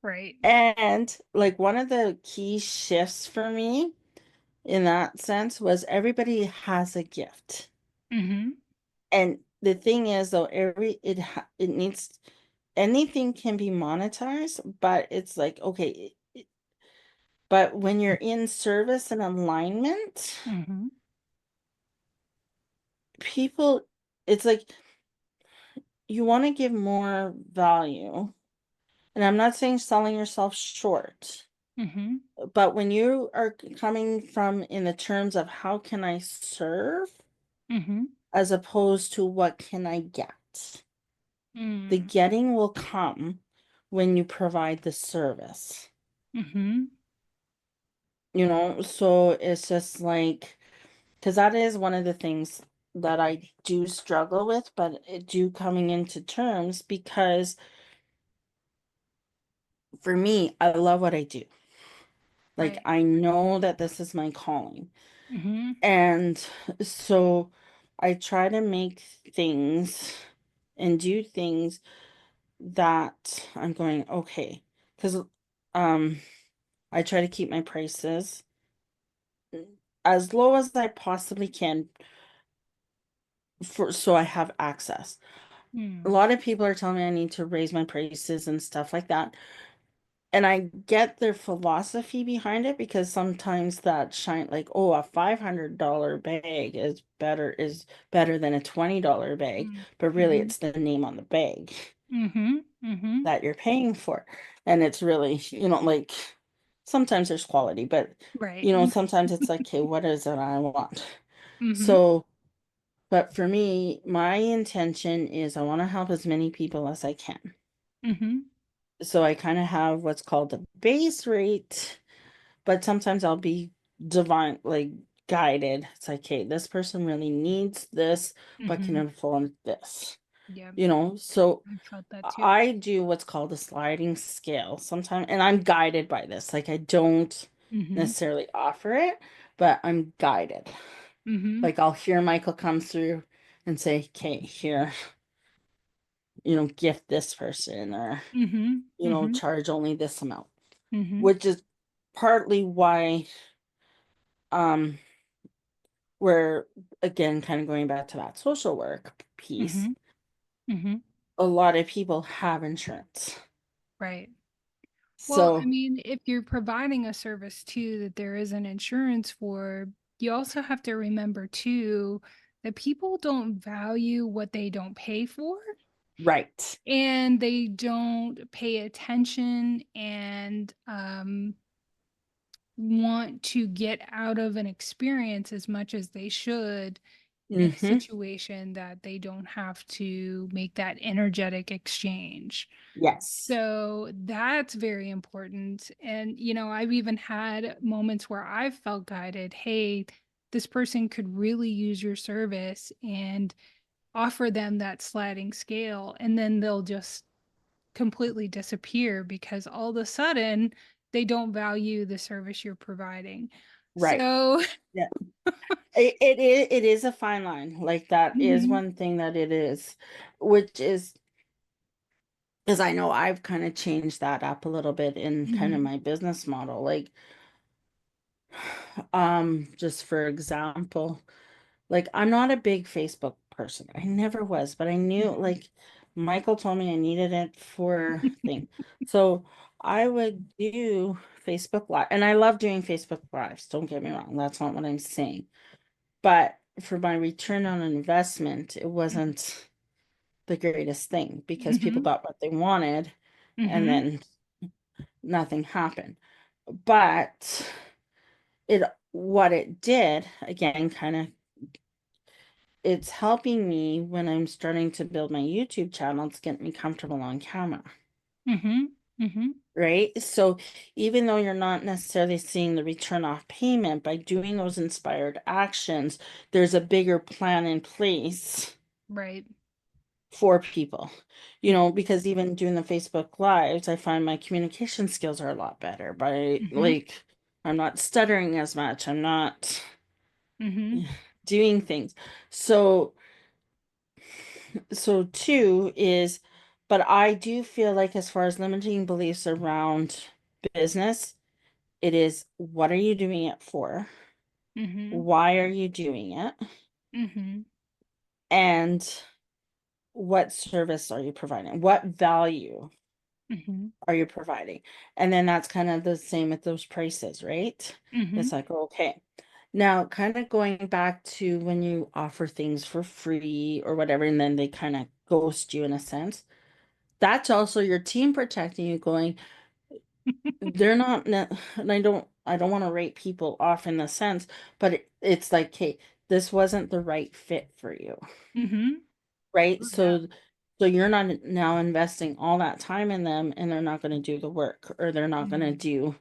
Right. And like, one of the key shifts for me in that sense was, everybody has a gift. Hmm. And the thing is, though, it needs, anything can be monetized, but it's like, okay, but when you're in service and alignment, Hmm. people, it's like, you want to give more value. And I'm not saying selling yourself short, Hmm. but when you are coming from in the terms of, how can I serve, Hmm. as opposed to what can I get? The Mm. getting will come when you provide the service. Hmm. So it's just like, because that is one of the things that I do struggle with, but it do coming into terms, because for me, I love what I do. Like, Right. I know that this is my calling. Mm-hmm. And so I try to make things and do things that I'm going, okay. Because um, I try to keep my prices as low as I possibly can for so I have access. A Mm. lot of people are telling me I need to raise my prices and stuff like that. And I get their philosophy behind it because sometimes that shine like, oh, a $500 bag is better than a $20 bag, but really Mm-hmm. it's the name on the bag Mm-hmm. Mm-hmm. that you're paying for. And it's really, like sometimes there's quality, but Right. sometimes it's like, okay, what is it I want? Mm-hmm. So, but for me, my intention is I want to help as many people as I can. Mm-hmm. So I kind of have what's called a base rate, but sometimes I'll be divine, like guided. It's like, hey, this person really needs this, but can Mm-hmm. afford this. Yeah. So I felt that too. I do what's called a sliding scale sometimes, and I'm guided by this. Like, I don't Mm-hmm. necessarily offer it, but I'm guided. Mm-hmm. Like, I'll hear Michael come through and say, okay, here, gift this person, or, Mm-hmm. Mm-hmm. charge only this amount, Mm-hmm. which is partly why, um, we're again kind of going back to that social work piece. Mm-hmm. Mm-hmm. A lot of people have insurance. Right. Well, I So, mean, if you're providing a service too that there is an insurance for, you also have to remember too that people don't value what they don't pay for, right. and they don't pay attention and want to get out of an experience as much as they should in a Mm-hmm. situation that they don't have to make that energetic exchange. Yes. So that's very important. And, I've even had moments where I've felt guided, hey, this person could really use your service, and offer them that sliding scale. And then they'll just completely disappear because all of a sudden they don't value the service you're providing. Right. So, Yeah. It is a fine line. Like, that is mhm, one thing that it is, which is because I know I've kind of changed that up a little bit in kind of mhm, my business model. Like, just for example, like, I'm not a big Facebook person. I never was, but I knew, mhm, like, Michael told me I needed it for thing. So I would do Facebook Live, and I love doing Facebook Lives. Don't get me wrong. That's not what I'm saying. But for my return on investment, it wasn't the greatest thing because people mhm, got what they wanted, and mhm, then nothing happened. But what it did, again, kind of, it's helping me when I'm starting to build my YouTube channel. It's getting me comfortable on camera, mhm, mhm. right? So even though you're not necessarily seeing the return off payment by doing those inspired actions, there's a bigger plan in place Right. for people, Mhm, because even doing the Facebook Lives, I find my communication skills are a lot better by, mhm, like, I'm not stuttering as much. I'm not mhm, doing things. So two is, but I do feel like, as far as limiting beliefs around business, it is, what are you doing it for? mhm, Why are you doing it? mhm, And what service are you providing? What value mhm, are you providing? And then that's kind of the same with those prices, right? mhm, It's like, okay. Now, kind of going back to when you offer things for free or whatever, and then they kind of ghost you in a sense. That's also your team protecting you, going, they're not, and I don't want to rate people off in the sense, but it's like, hey, this wasn't the right fit for you, mhm. right? Oh, yeah. So you're not now investing all that time in them, and they're not going to do the work, or they're not going to Mhm, do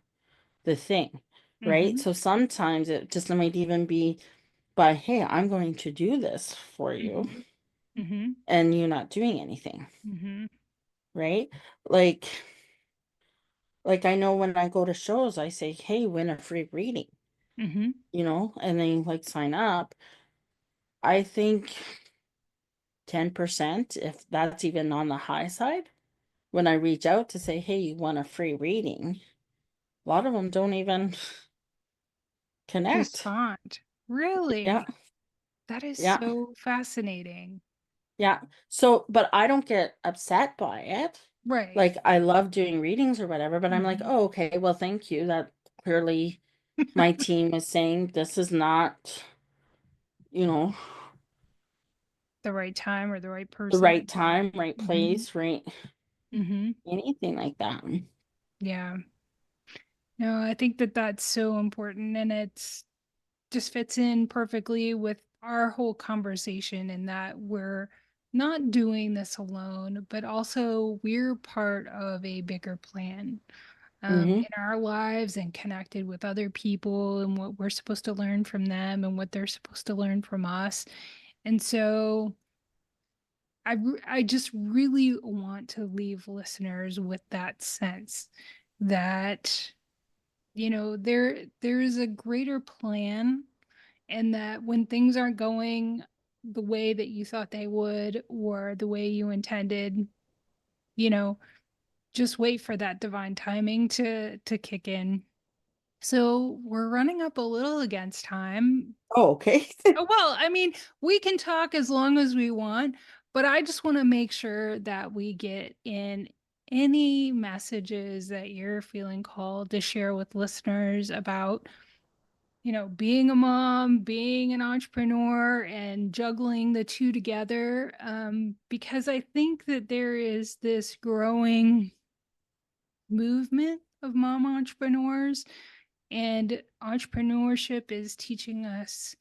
the thing, right? mhm, So sometimes it just might even be by, hey, I'm going to do this for you, mhm, mhm, and you're not doing anything, mhm, right? Like, Like I know when I go to shows, I say, "Hey, win a free reading," Mm-hmm. and then like sign up. I think 10%, if that's even on the high side, when I reach out to say, "Hey, you want a free reading," a lot of them don't even connect. Respond. Yeah, Really? That is yeah, so fascinating. yeah. So, but I don't get upset by it. Right. Like I love doing readings or whatever, but I'm like, Mm-hmm. "Oh, okay, well, thank you." That clearly my team is saying this is not, you know, The right time or the right the person. right time, right Mm-hmm. place, right Mm-hmm. anything like that. Yeah. No, I think that that's so important, and it's just fits in perfectly with our whole conversation in that we're not doing this alone, but also we're part of a bigger plan Mm-hmm. in our lives and connected with other people and what we're supposed to learn from them and what they're supposed to learn from us. And so I just really want to leave listeners with that sense that there's a greater plan, and that when things aren't going the way that you thought they would or the way you intended, you know, just wait for that divine timing to kick in. So we're running up a little against time. Oh, okay. Oh, well, I mean, we can talk as long as we want, but I just want to make sure that we get in any messages that you're feeling called to share with listeners about being a mom, being an entrepreneur, and juggling the two together. Because I think that there is this growing movement of mom entrepreneurs, and entrepreneurship is teaching us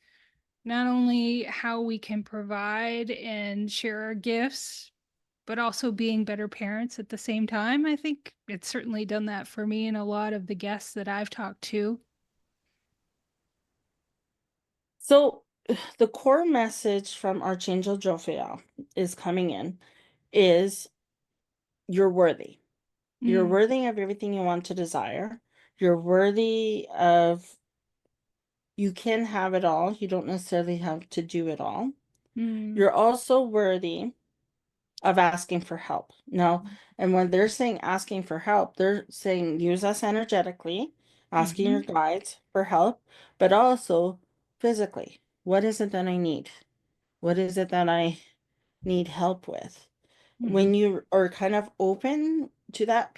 not only how we can provide and share our gifts, but also being better parents at the same time. I think it's certainly done that for me and a lot of the guests that I've talked to. So the core message from Archangel Jophiel is coming in is you're worthy. You're Mm, worthy of everything you want to desire. You're worthy of you can have it all. You don't necessarily have to do it all. mm, You're also worthy of asking for help. Now, and when they're saying asking for help, they're saying use us energetically, asking your mhm, guides for help, but also physically. What is it that I need? What is it that I need help with? mhm, When you are kind of open to that,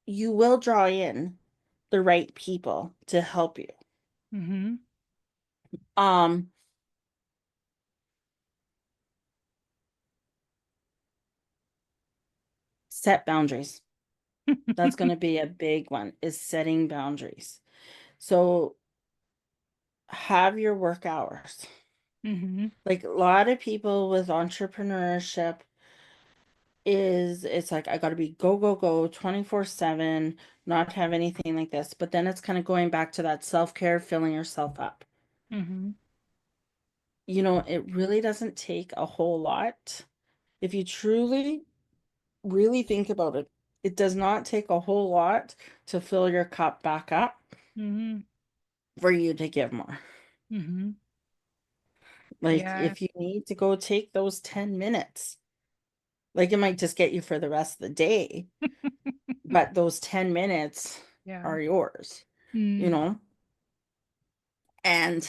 you will draw in the right people to help you. mhm. Um, Set boundaries. That's going to be a big one, is setting boundaries. So have your work hours. Mhm, Like a lot of people with entrepreneurship it's like I got to be go go go 24/7, not have anything like this. But then it's kind of going back to that self-care, filling yourself up. mhm, It really doesn't take a whole lot. If you truly really think about it, it does not take a whole lot to fill your cup back up mhm, for you to give more. mhm. Like Yeah. if you need to go take those 10 minutes, like it might just get you for the rest of the day, but those 10 minutes Yeah. are yours, you Mm, know? And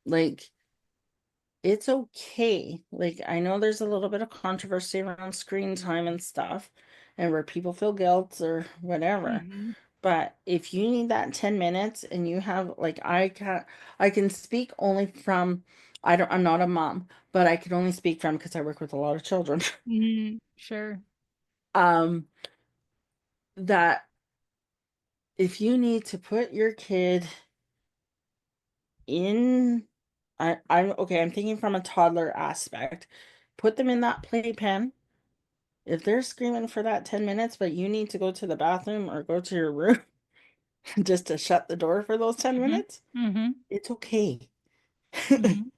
like it's okay. Like I know there's a little bit of controversy around screen time and stuff and where people feel guilt or whatever. mhm, But if you need that 10 minutes and you have like I can speak only from I'm not a mom, but I can only speak from because I work with a lot of children. mhm. Sure. Um that if you need to put your kid in I'm okay, I'm thinking from a toddler aspect. Put them in that playpen. If they're screaming for that 10 minutes, but you need to go to the bathroom or go to your room just to shut the door for those 10 Mhm, minutes, mhm, it's okay. mhm.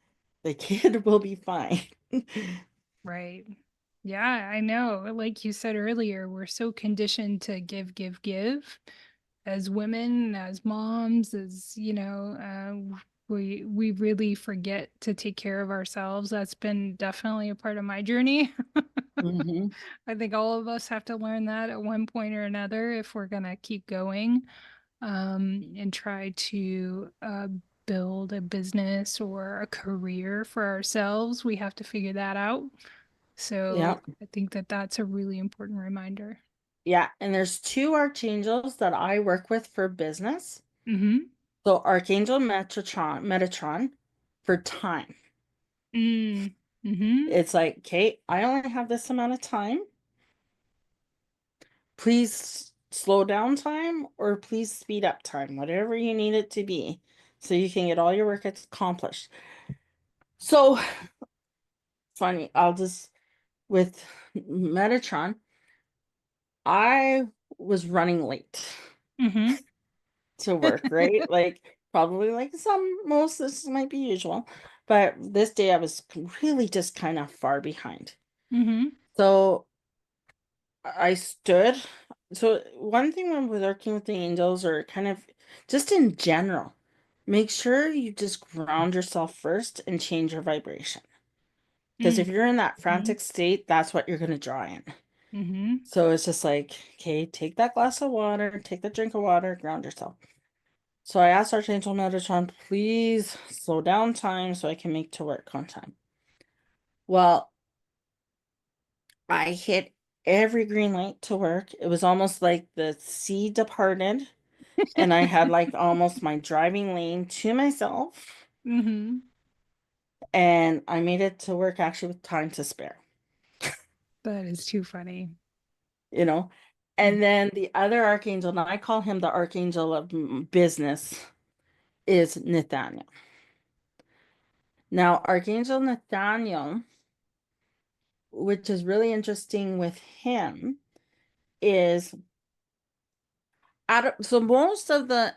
The kid will be fine. Right. Yeah, I know. Like you said earlier, we're so conditioned to give, give, give as women, as moms, as, we really forget to take care of ourselves. That's been definitely a part of my journey. Hmm. I think all of us have to learn that at one point or another if we're gonna keep going, and try to build a business or a career for ourselves. We have to figure that out. Yeah. So I think that that's a really important reminder. Yeah. And there's two archangels that I work with for business. Mm-hmm. So Archangel Metatron for time. Mm. Mm-hmm. It's like, Kate, I only have this amount of time. Please slow down time or please speed up time, whatever you need it to be, so you can get all your work accomplished. So funny, I'll just with Metatron, I was running late Mm-hmm. to work, right? Like probably like most this might be usual, but this day I was really just kind of far behind. Mm-hmm. So I stood. So one thing when we're working with the angels or kind of just in general, make sure you just ground yourself first and change your vibration. Because if you're in that Mm-hmm. frantic state, that's what you're going to draw in. Mm-hmm. So it's just like, okay, take that glass of water, take that drink of water, ground yourself. So I asked Archangel Metatron, please slow down time so I can make to work on time. Well, I hit every green light to work. It was almost like the sea departed and I had like almost my driving lane to myself, Mm-hmm. and I made it to work actually with time to spare, That is too funny. you know. Mm. And then the other archangel, and I call him the archangel of business, is Nathaniel. Now, Archangel Nathaniel, which is really interesting with him, is out of so most of the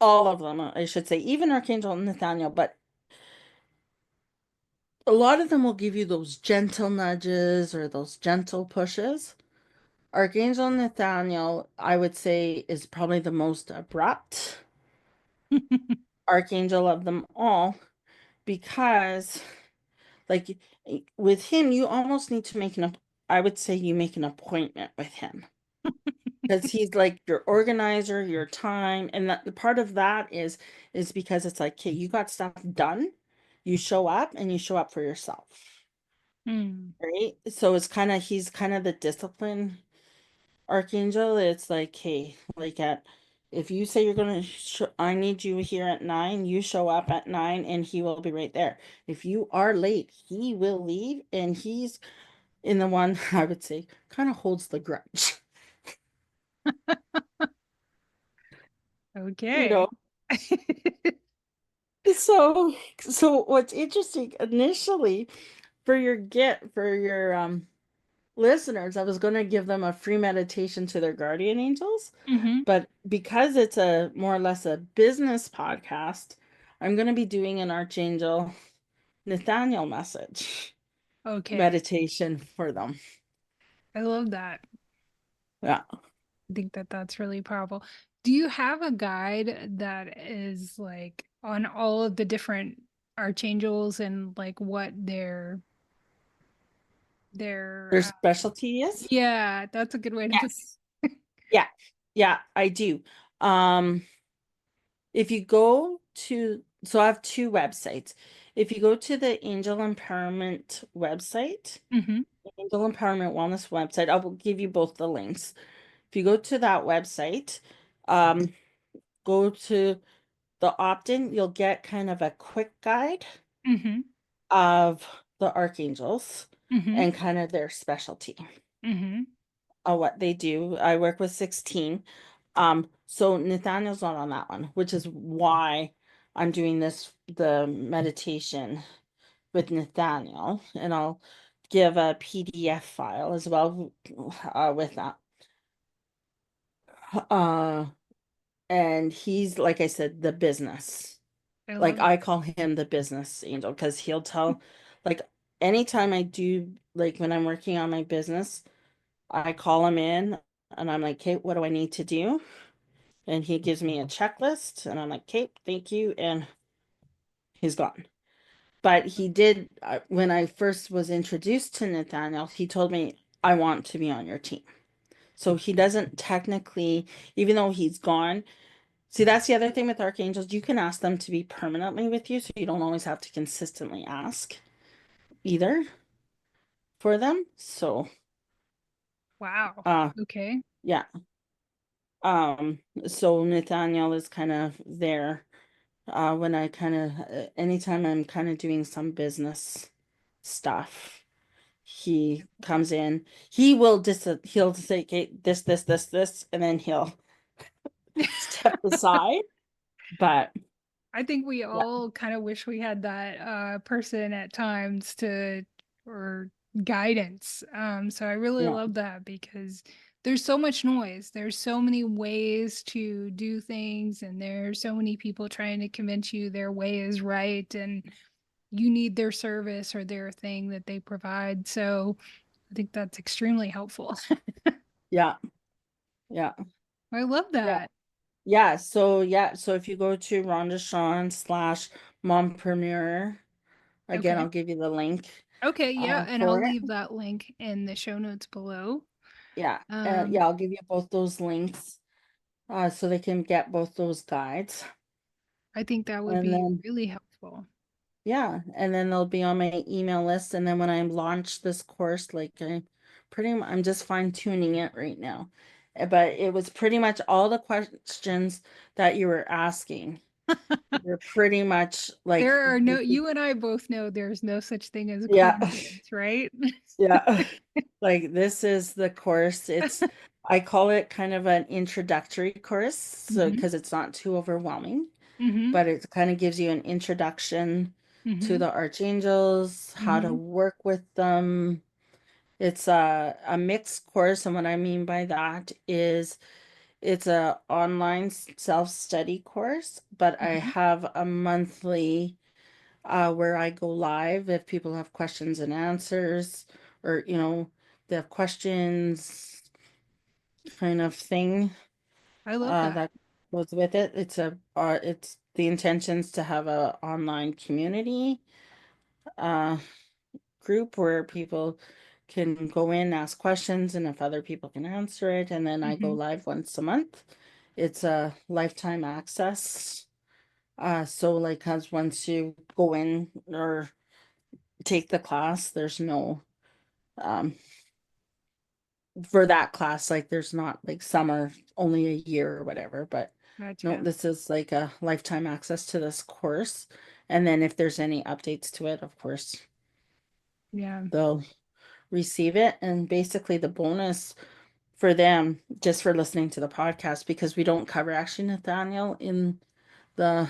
all of them, I should say, even Archangel Nathaniel, but a lot of them will give you those gentle nudges or those gentle pushes. Archangel Nathaniel, I would say, is probably the most abrupt archangel of them all because, like, with him, you almost need to make I would say you make an appointment with him because he's like your organizer, your time, and that the part of that is because it's like, okay, you got stuff done, you show up and you show up for yourself, Mm. right? So it's kind of he's kind of the discipline Archangel. It's like, hey, like at if you say you're gonna I need you here at 9, you show up at 9 and he will be right there. If you are late, he will leave and he's in the one I would say kind of holds the grudge. You Okay. know. So what's interesting initially for your listeners, I was going to give them a free meditation to their guardian angels. Mm-hmm. But because it's a more or less a business podcast, I'm going to be doing an Archangel Nathaniel message Okay. meditation for them. I love that. Yeah. I think that that's really powerful. Do you have a guide that is like on all of the different archangels and like what their Their specialty is? yeah, that's a good way to put Yes. Yeah. Yeah, I do. Um, if you go to, so I have two websites. If you go to the Angel Empowerment website, Mm-hmm. Angel Empowerment Wellness website, I will give you both the links. If you go to that website, um, go to the opt-in, you'll get kind of a quick guide Mm-hmm. of the archangels Mm-hmm. and kind of their specialty Mm-hmm. of what they do. I work with 16. So Nathaniel's not on that one, which is why I'm doing the meditation with Nathaniel, and I'll give a PDF file as well with that. Uh, and he's, like I said, the business. I Like love I call him the business angel because he'll tell, like anytime I do, like when I'm working on my business, I call him in and I'm like, okay, what do I need to do? And he gives me a checklist and I'm like, okay, thank you. And he's gone. But he did, when I first was introduced to Nathaniel, he told me, I want to be on your team. So he doesn't technically, even though he's gone, see, that's the other thing with archangels. You can ask them to be permanently with you, so you don't always have to consistently ask either for them. So, Wow. uh, Okay. yeah. So Nathaniel is kind of there when I kind of anytime I'm kind of doing some business stuff, he comes in. He will just he'll say, okay, this, and then he'll step aside. But I think we yeah, all kind of wish we had that person at times to or guidance. So I really yeah, love that because there's so much noise. There's so many ways to do things, and there's so many people trying to convince you their way is right, and you need their service or their thing that they provide. So I think that's extremely helpful. yeah, yeah, I love yeah. that. So if you go to Rhonda Schaan / mompreneur, again, Okay. I'll give you the link Okay, yeah, and I'll for it. leave that link in the show notes below. Yeah, Um, yeah, I'll give you both those links so they can get both those guides. I think that would And be then, really helpful. yeah, and then they'll be on my email list. And then when I launch this course, like I'm just fine tuning it right now. But it was pretty much all the questions that you were asking. They're pretty much like, There are no, you and I both know there's no such thing as a yeah, coincidence, right? yeah. Like this is the course. I call it kind of an introductory course, so Hmm. because it's not too overwhelming, Hmm. but it kind of gives you an introduction to Hmm. the archangels, how to Hmm. work with them. It's a mixed course, and what I mean by that is it's a online self-study course, but I Hmm. have a monthly where I go live if people have questions and answers, or they have questions kind of thing I love that. that goes with it. It's the intentions to have a online community uh group where people can go in, ask questions, and if other people can answer it, and then I go Hmm. live once a month. It's a lifetime access. So like as once you go in or take the class, there's no um for that class, like there's not like some are only a year or whatever, but no, Gotcha. this is like a lifetime access to this course. And then if there's any updates to it, of course, Yeah. they'll receive it. And basically the bonus for them, just for listening to the podcast, because we don't cover Action Nathaniel in the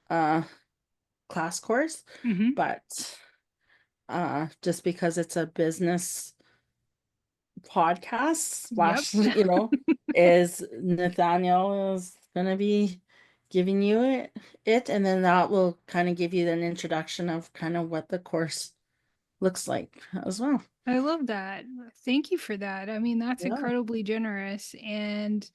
uh class course, Hmm. but just because it's a business podcast Yep. slash, is Nathaniel is gonna be giving you it, and then that will kind of give you an introduction of kind of what the course looks like as well. I love that. Thank you for that. I mean, that's Yeah. incredibly generous. And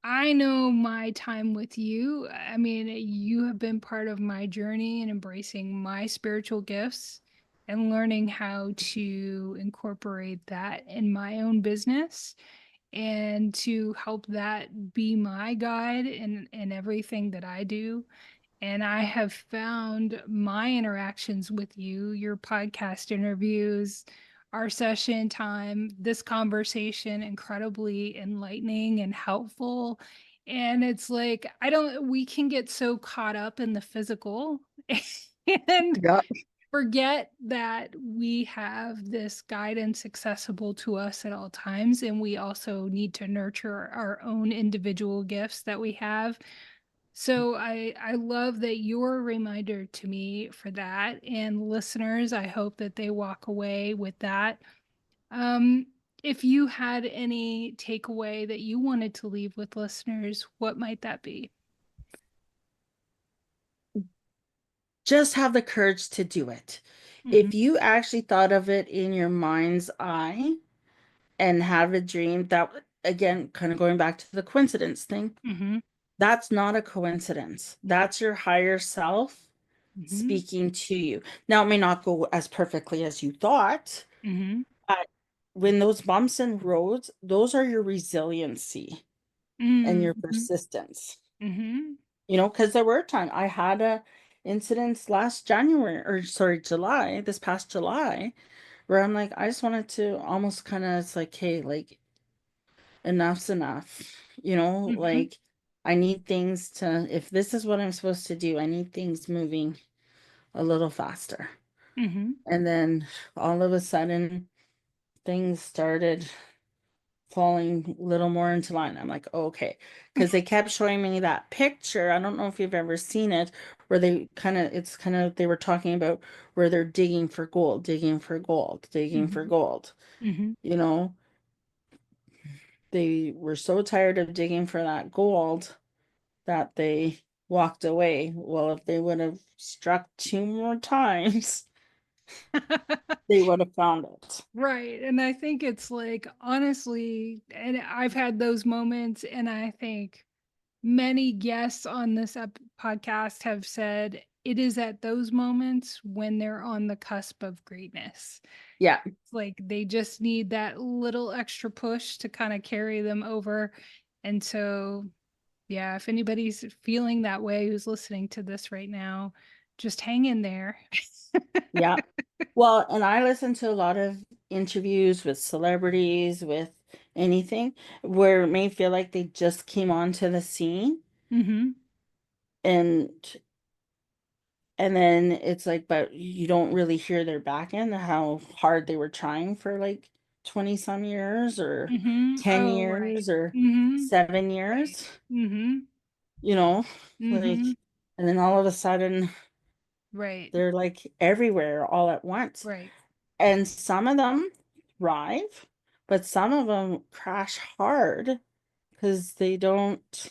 I know my time with you. I mean, you have been part of my journey in embracing my spiritual gifts and learning how to incorporate that in my own business and to help that be my guide in everything that I do. And I have found my interactions with you, your podcast interviews, our session time, this conversation incredibly enlightening and helpful. And it's like, we can get so caught up in the physical and Yeah. forget that we have this guidance accessible to us at all times. And we also need to nurture our own individual gifts that we have. So I love that you're a reminder to me for that. And listeners, I hope that they walk away with that. Um, if you had any takeaway that you wanted to leave with listeners, what might that be? Just have the courage to do it. If Mhm. you actually thought of it in your mind's eye and have a dream that, again, kind of going back to the coincidence thing, Mhm. that's not a coincidence. That's your higher self Mhm. speaking to you. Now, it may not go as perfectly as you thought, Mhm. but when those bumps in roads, those are your resiliency and your Mhm. persistence. Mhm. Because there were times I had a incidents last January, or sorry, July, this past July, where I'm like, I just wanted to almost kind of, it's like, hey, like, enough's enough. Mhm. Like, I need things to, if this is what I'm supposed to do, I need things moving a little faster. Mhm. And then all of a sudden, things started falling a little more into line. I'm like, oh, okay. Because they kept showing me that picture. I don't know if you've ever seen it, where they were talking about where they're digging for gold, digging for gold, digging for Mhm. gold. Mhm. You know, they were so tired of digging for that gold that they walked away. Well, if they would have struck two more times, they would have found it. Right. And I think it's like, honestly, and I've had those moments, and I think many guests on this podcast have said it is at those moments when they're on the cusp of greatness. Yeah. It's like they just need that little extra push to kind of carry them over. And so, yeah, if anybody's feeling that way who's listening to this right now, just hang in there. Yeah. Well, and I listen to a lot of interviews with celebrities, with anything, where it may feel like they just came onto the scene, Hmm. and then it's like, but you don't really hear their back end, how hard they were trying for like 20 some years, or Hmm. 10 Oh, right. years, or Hmm. Right.7 years, Hmm. you know, like, Hmm. and then all of a sudden Right. they're like everywhere all at once. Right. And some of them thrive, but some of them crash hard because they don't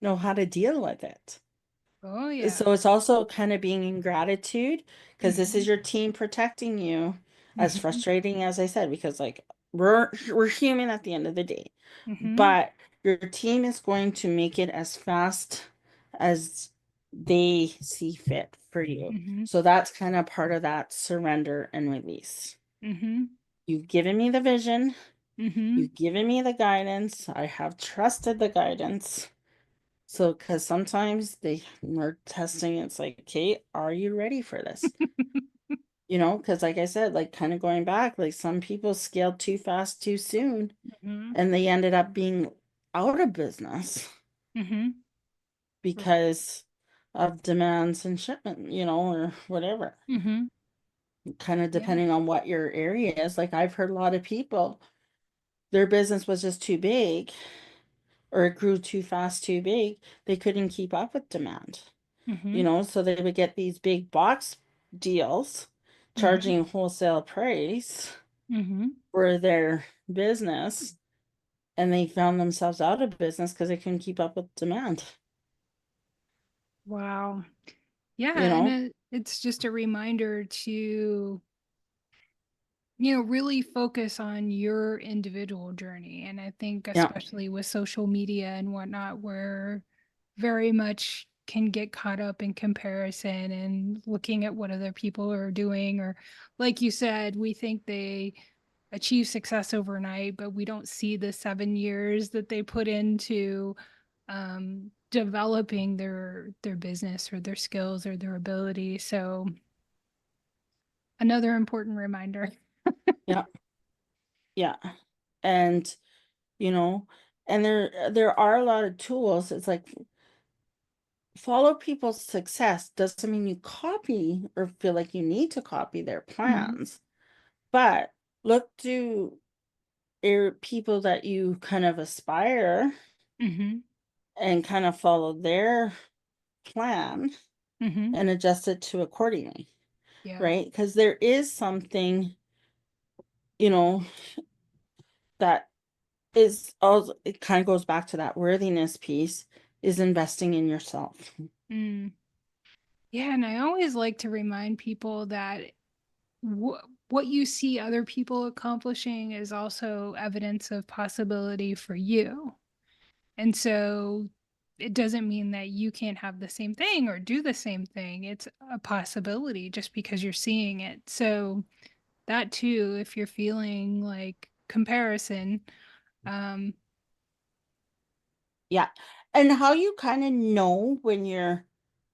know how to deal with it. Oh, yeah. So it's also kind of being in gratitude, because this is Hmm. your team protecting you. As Hmm. frustrating as I said, because like we're human at the end of the day, Hmm. but your team is going to make it as fast as they see fit for you. Hmm. So that's kind of part of that surrender and release. Hmm. You've given me the vision. Hmm. You've given me the guidance. I have trusted the guidance. So, because sometimes they are testing, it's like, okay, are you ready for this? Because like I said, like kind of going back, like some people scaled too fast too soon, Hmm. and they ended up being out of business Hmm. because of demands and shipment, or whatever. Hmm. Kind of Yeah. depending on what your area is. Like I've heard a lot of people, their business was just too big, or it grew too fast, too big. They couldn't keep up with demand. Hmm. So they would get these big box deals Hmm. charging wholesale price Hmm. for their business, and they found themselves out of business because they couldn't keep up with demand, Wow. Yeah, you and know? it's just a reminder to, really focus on your individual journey. And I think Yeah, especially with social media and whatnot, where very much can get caught up in comparison and looking at what other people are doing, or like you said, we think they achieve success overnight, but we don't see the 7 years that they put into developing their business or their skills or their ability. So another important reminder. yeah, yeah. And, you know, and there are a lot of tools. It's like, follow people's success doesn't mean you copy or feel like you need to copy their Mhm. plans, but look to people that you kind of aspire, Mhm. and kind of follow their plan Mhm. and adjust it to accordingly, Yeah. right? Because there is something, you know, that is also, it kind of goes back to that worthiness piece, is investing in yourself. Mm. Yeah, and I always like to remind people that what you see other people accomplishing is also evidence of possibility for you. And so it doesn't mean that you can't have the same thing or do the same thing. It's a possibility just because you're seeing it. So that too, if you're feeling like comparison, um, Yeah. And how you kind of know when you're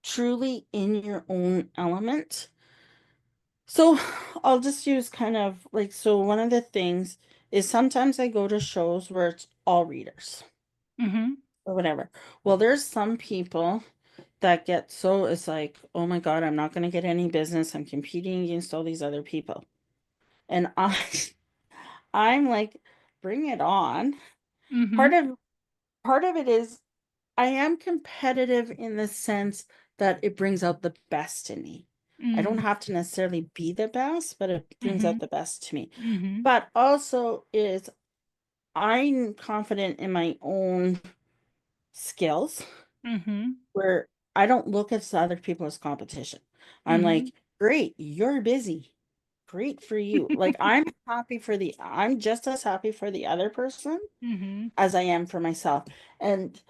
truly in your own element. So I'll just use kind of like, so one of the things is sometimes I go to shows where it's all readers mhm, or whatever. Well, there's some people that get so, it's like, oh my God, I'm not going to get any business. I'm competing against all these other people. And I'm like, bring it on. Part mhm, of part of it is I am competitive in the sense that it brings out the best in me. I don't mm, have to necessarily be the best, but it brings out mhm, the best to me. mhm, But also is I'm confident in my own skills mhm, where I don't look at other people as competition. I'm mhm, like, great, you're busy. Great for you. Like I'm just as happy for the other person mhm, as I am for myself. And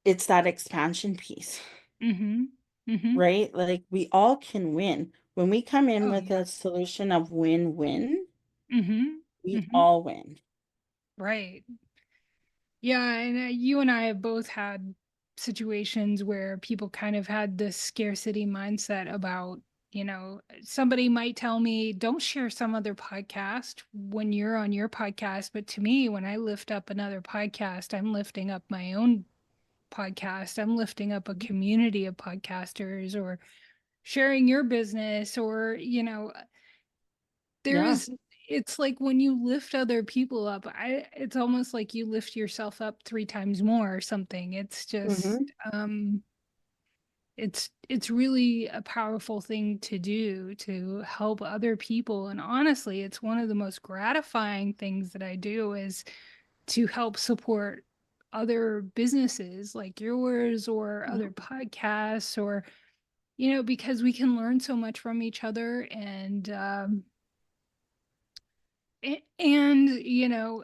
it's that expansion piece, mhm, mhm. right? Like we all can win. When we come in Oh with yeah. a solution of win-win, Mhm, we mhm. all win. Right. Yeah, and you and I have both had situations where people kind of had this scarcity mindset about, somebody might tell me, don't share some other podcast when you're on your podcast. But to me, when I lift up another podcast, I'm lifting up my own podcast. I'm lifting up a community of podcasters or sharing your business or, there Yeah. is it's like when you lift other people up, it's almost like you lift yourself up 3 times more or something. It's just, Hmm. it's really a powerful thing to do to help other people, and honestly, it's one of the most gratifying things that I do is to help support other businesses like yours or other podcasts or, because we can learn so much from each other and, and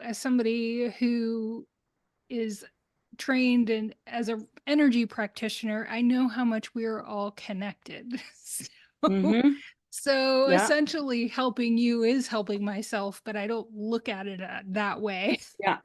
as somebody who is trained and as a energy practitioner, I know how much we're all connected. so, Hmm. so Yeah. essentially helping you is helping myself, but I don't look at it that way. Yeah.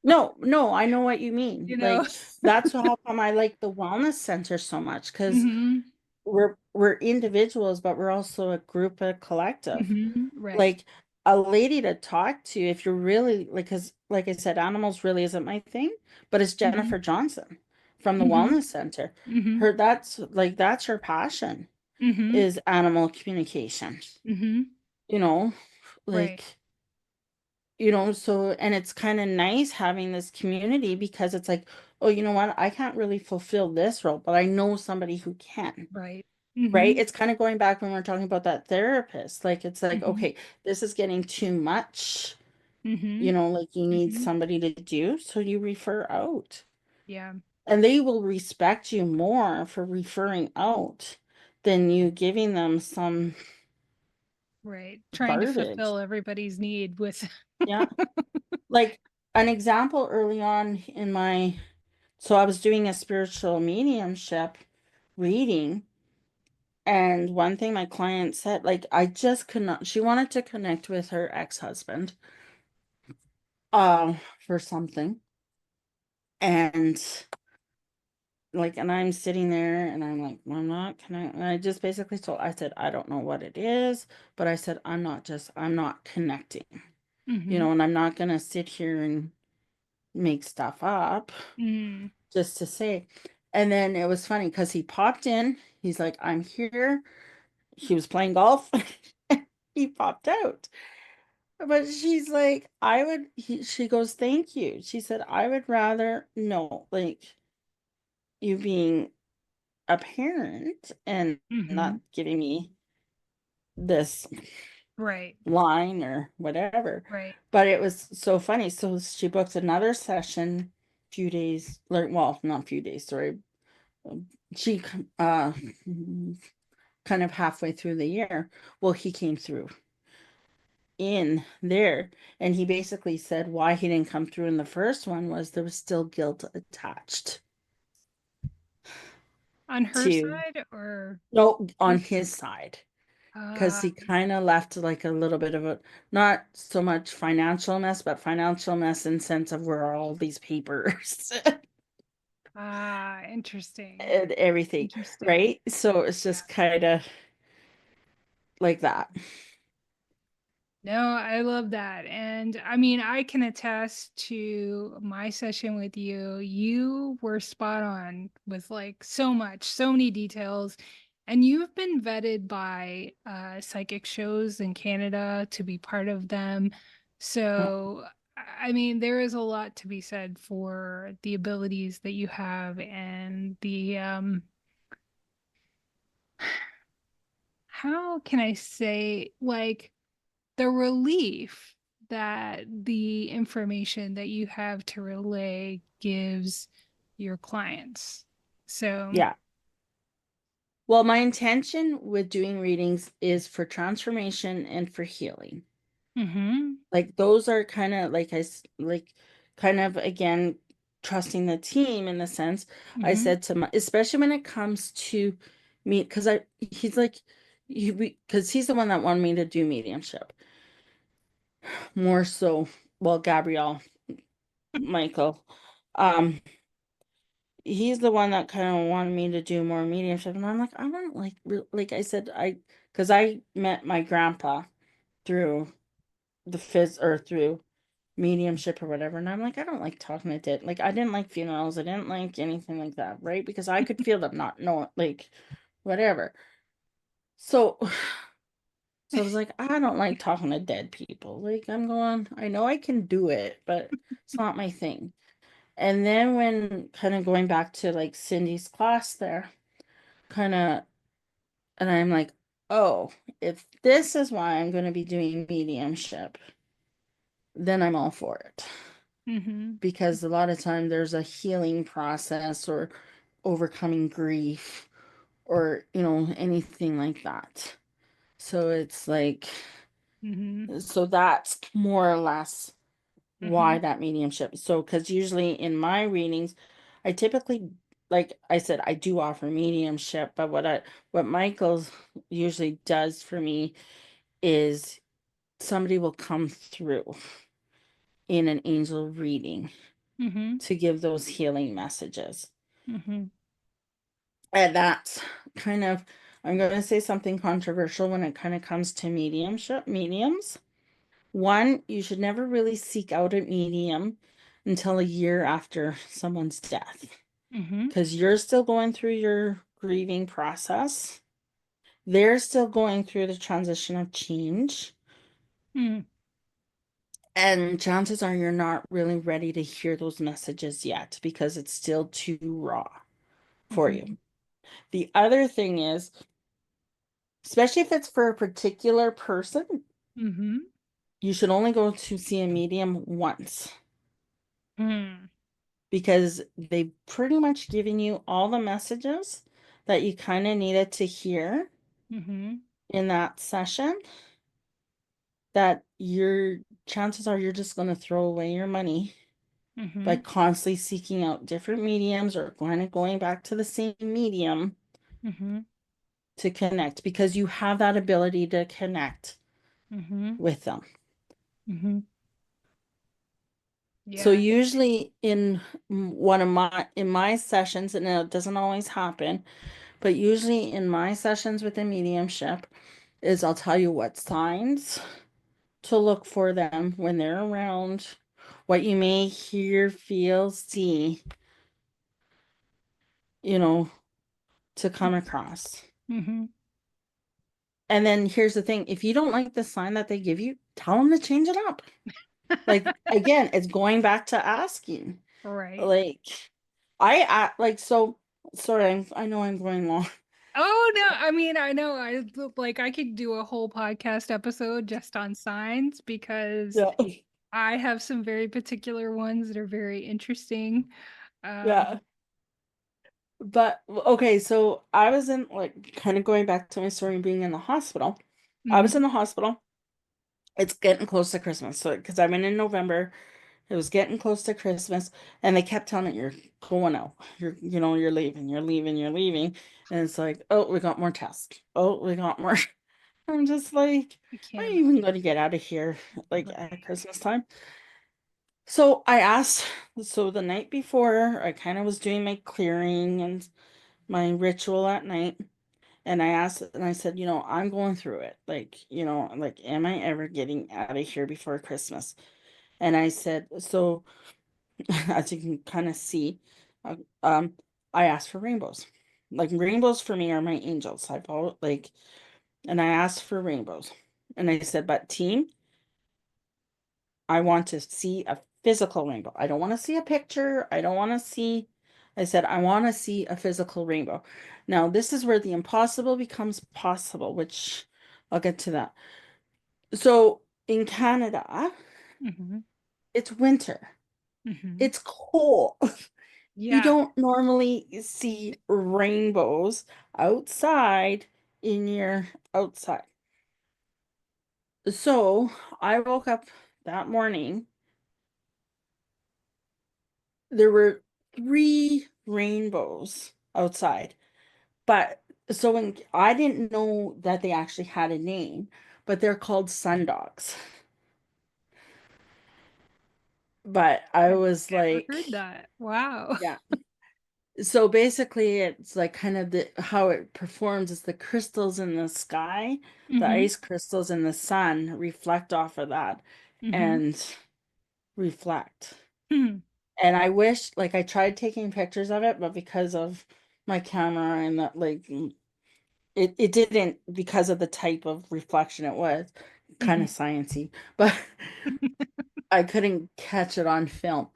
No, no, I know what you you mean. know Like that's how come I like the wellness center so much because mhm, we're individuals, but we're also a group, a collective. mhm, right, Like a lady to talk to if you're really like, because like I said, animals really isn't my thing, but it's mhm, Jennifer Johnson from the mhm, Wellness Center. mhm, That's her passion mhm, is animal communication. mhm, You know, right, like so and it's kind of nice having this community because it's like, oh, you know what? I can't really fulfill this role, but I know somebody who can. right, Right? mhm, It's kind of going back when we are talking about that therapist. Like it's like, mhm, okay, this is getting too much, mhm, like you need mhm, somebody to do, so you refer out. yeah, And they will respect you more for referring out than you giving them some right, trying to garbage. fulfill everybody's need with Yeah. Like an example early on so I was doing a spiritual mediumship reading. And one thing my client said, like, I just could not, she wanted to connect with her ex-husband, for something. And and I'm sitting there and I'm like, well, I'm not, and I just basically I said, I don't know what it is, but I said, I'm not connecting, mhm, and I'm not going to sit here and make stuff up mm, just to say. And then it was funny because he popped in, he's like, I'm here. He was playing golf. He popped out. But she's like, she goes, thank you. She said, I would rather, no, like you being a parent and not mhm, giving me this right, line or whatever. right, But it was so funny. So she booked another session few days, like, well, not few days, sorry. She, kind of halfway through the year. Well, he came through. in there. And he basically said why he didn't come through in the first one was there was still guilt attached On her to, side or no, on his? his side. Because Uh, he kind of left like a little bit of a, not so much financial mess, but financial mess in sense of where are all these papers interesting. and everything, Interesting. right? So it's just kind of like that. No, I love that. And I mean, I can attest to my session with you. You were spot on with like so much, so many details. And you've been vetted by psychic shows in Canada to be part of them. So, I mean, there is a lot to be said for the abilities that you have and the, how can I say, like, the relief that the information that you have to relay gives your clients. So, Yeah. Well, my intention with doing readings is for transformation and for healing. mm-hmm, Like those are kind of like like kind of again trusting the team in the sense I mm-hmm, said to my, especially when it comes to me, because I he's like because he's the one that wanted me to do mediumship more so. Well, Gabrielle, Michael, um, he's the one that kind of wanted me to do more mediumship, and I'm like, I don't like like I said, because I met my grandpa through the phys or through mediumship or whatever. And I'm like, I don't like talking to dead. Like, I didn't like funerals. I didn't like anything like that, right? Because I could feel them not knowing, like, whatever. So, so I was like, I don't like talking to dead people. Like, I'm going, I know I can do it, but it's not my thing. And then when kind of going back to like Cindy's class there, kind of, and I'm like, oh, if this is why I'm going to be doing mediumship, then I'm all for it. mm-hmm, Because a lot of time there's a healing process or overcoming grief or anything like that. So it's like, mm-hmm, so that's more or less mm-hmm, why that mediumship. So because usually in my readings I typically, like I said, I do offer mediumship, but what Michael usually does for me is somebody will come through in an angel reading mm-hmm, to give those healing messages. mm-hmm, And that's kind of, I'm going to say something controversial when it kind of comes to mediums. One, you should never really seek out a medium until a year after someone's death mm-hmm, because you're still going through your grieving process. They're still going through the transition of change. mm-hmm, And chances are you're not really ready to hear those messages yet because it's still too raw for you. mm-hmm, The other thing is, especially if it's for a particular person, mm-hmm, you should only go to see a medium once mm-hmm, because they've pretty much given you all the messages that you kind of needed to hear mm-hmm, in that session, that your chances are you're just going to throw away your money by mm-hmm, constantly seeking out different mediums or going back to the same medium mm-hmm, to connect because you have that ability to connect mm-hmm, with them. mm-hmm. So Yeah. usually in my sessions, and it doesn't always happen, but usually in my sessions with the mediumship is I'll tell you what signs to look for them when they're around, what you may hear, feel, see, you know, to come across. Mm-hmm. And then here's the thing, if you don't like the sign that they give you, tell them to change it up. Like again, it's going back to asking. Right. Like like so sorry, I know I'm going long. Oh no, I mean, I know I could do a whole podcast episode just on signs because Yeah. I have some very particular ones that are very interesting. Yeah. But okay, so I was in like kind of going back to my story being in the hospital. I was in Mhm, the hospital It's getting close to Christmas. So, because I went in November, it was getting close to Christmas, and they kept telling me, "You're going out. You're leaving. You're leaving. You're leaving." And it's like, "Oh, we got more tests. Oh, we got more." I'm just like, I "Are can't you even going to get out of here like at imagine. Christmas time?" So I asked. So the night before, I kind of was doing my clearing and my ritual at night. And I asked, and I said, I'm going through it. Like, like, am I ever getting out of here before Christmas? And I said, so as you can kind of see, uh, um, I asked for rainbows. Like, rainbows for me are my angels. I follow, like, and I asked for rainbows. And I said, but team, I want to see a physical rainbow. I don't want to see a picture. I said, I want to see a physical rainbow. Now, this is where the impossible becomes possible, which I'll get to that. So in Canada, Mm-hmm. it's winter. Mm-hmm. It's cold. You Yeah. don't normally see rainbows outside in your outside. So I woke up that morning. There were three rainbows outside. But so when I didn't know that they actually had a name, but they're called sundogs. But I I've was never like, heard that. Wow. yeah. So basically it's like kind of the how it performs is the crystals in the sky, the Mm-hmm. ice crystals in the sun reflect off of that Mm-hmm. and reflect. Hmm. And I wish like I tried taking pictures of it, but because of my camera and that like it didn't because of the type of reflection it was kind Mm-hmm. of sciency, but I couldn't catch it on film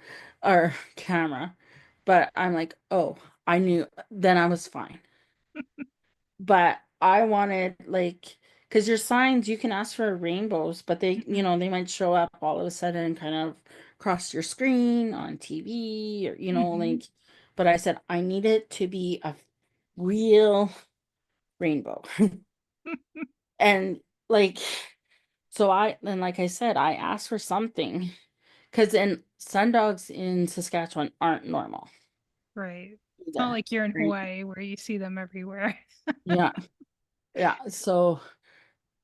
or camera. But I'm like, oh, I knew then I was fine. But I wanted like because your signs you can ask for rainbows, but they might show up all of a sudden and kind of cross your screen on TV or Mm-hmm. like but I said I need it to be a real rainbow. And like so like I said, I asked for something because in sundogs in Saskatchewan aren't normal Right. It's not either, like you're in right? Hawaii where you see them everywhere. Yeah, yeah. So,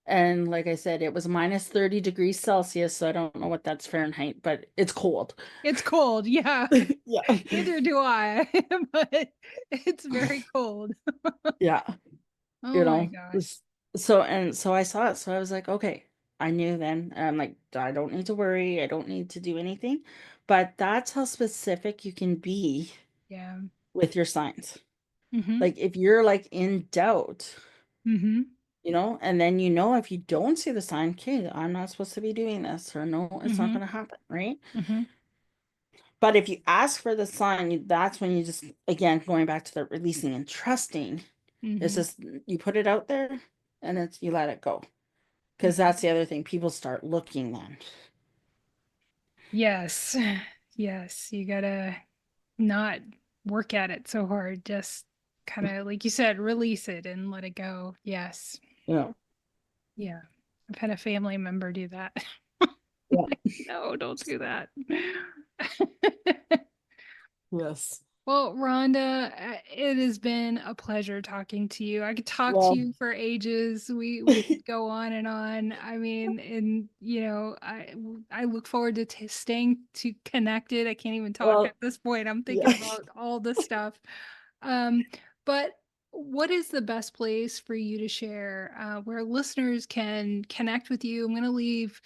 and like I said, it was minus 30 degrees Celsius, so I don't know what that's Fahrenheit, but it's cold. It's cold, yeah. Yeah, Neither do I, but it's very cold. yeah, Oh you my know. gosh. So I saw it, so I was like, okay, I knew then. I'm like, I don't need to worry, I don't need to do anything, but that's how specific you can be Yeah. with your signs. Mm-hmm. Like if you're like in doubt, Mm-hmm. and then if you don't see the sign, okay, I'm not supposed to be doing this, or no, it's not Mm-hmm. going to happen, right? Mm-hmm. But if you ask for the sign, that's when you just, again, going back to the releasing and trusting, it's Mm-hmm. just you put it out there and you let it go. Because Mm-hmm. that's the other thing, people start looking then. Yes. Yes. You gotta not work at it so hard. Just kind of, like you said, release it and let it go. Yes. Yeah. Yeah. I've had a family member do that. Yeah. Like, no, don't do that. Yes. Well, Rhonda, it has been a pleasure talking to you. I could talk to Well, you for ages. We could go on and on. I mean, and I look forward to staying connected. I can't even talk at well, this point. I'm thinking yeah. about all the stuff. Um, but what is the best place for you to share where listeners can connect with you? I'm going to leave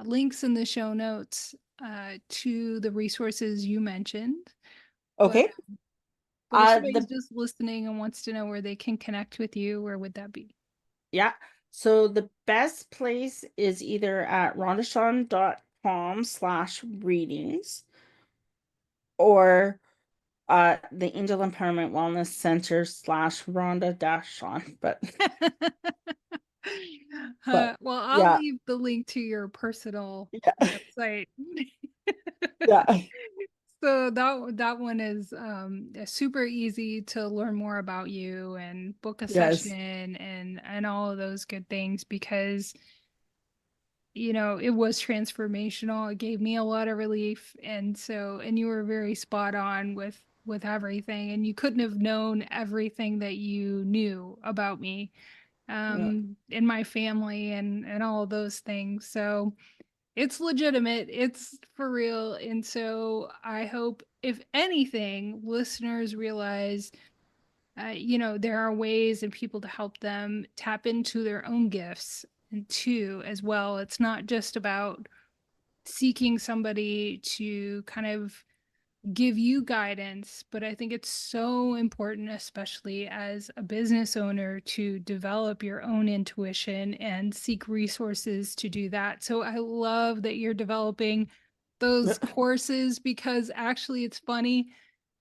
links in the show notes to the resources you mentioned. But Okay. if somebody's The just listening and wants to know where they can connect with you, where would that be? Yeah. So the best place is either at rhondashawn.com/readings or the Angel Empowerment Wellness Center /Rhonda Dash But but Well, I'll yeah, leave the link to your personal yeah, website. yeah, So that one is super easy to learn more about you and book a yes, session and all of those good things because it was transformational. It gave me a lot of relief. And so, and you were very spot on with everything, and you couldn't have known everything that you knew about me, Yeah. and my family and all of those things. So it's legitimate, it's for real. And so I hope, if anything, listeners realize there are ways and people to help them tap into their own gifts. And two, as well, it's not just about seeking somebody to kind of give you guidance, but I think it's so important, especially as a business owner, to develop your own intuition and seek resources to do that. So I love that you're developing those courses, because actually it's funny,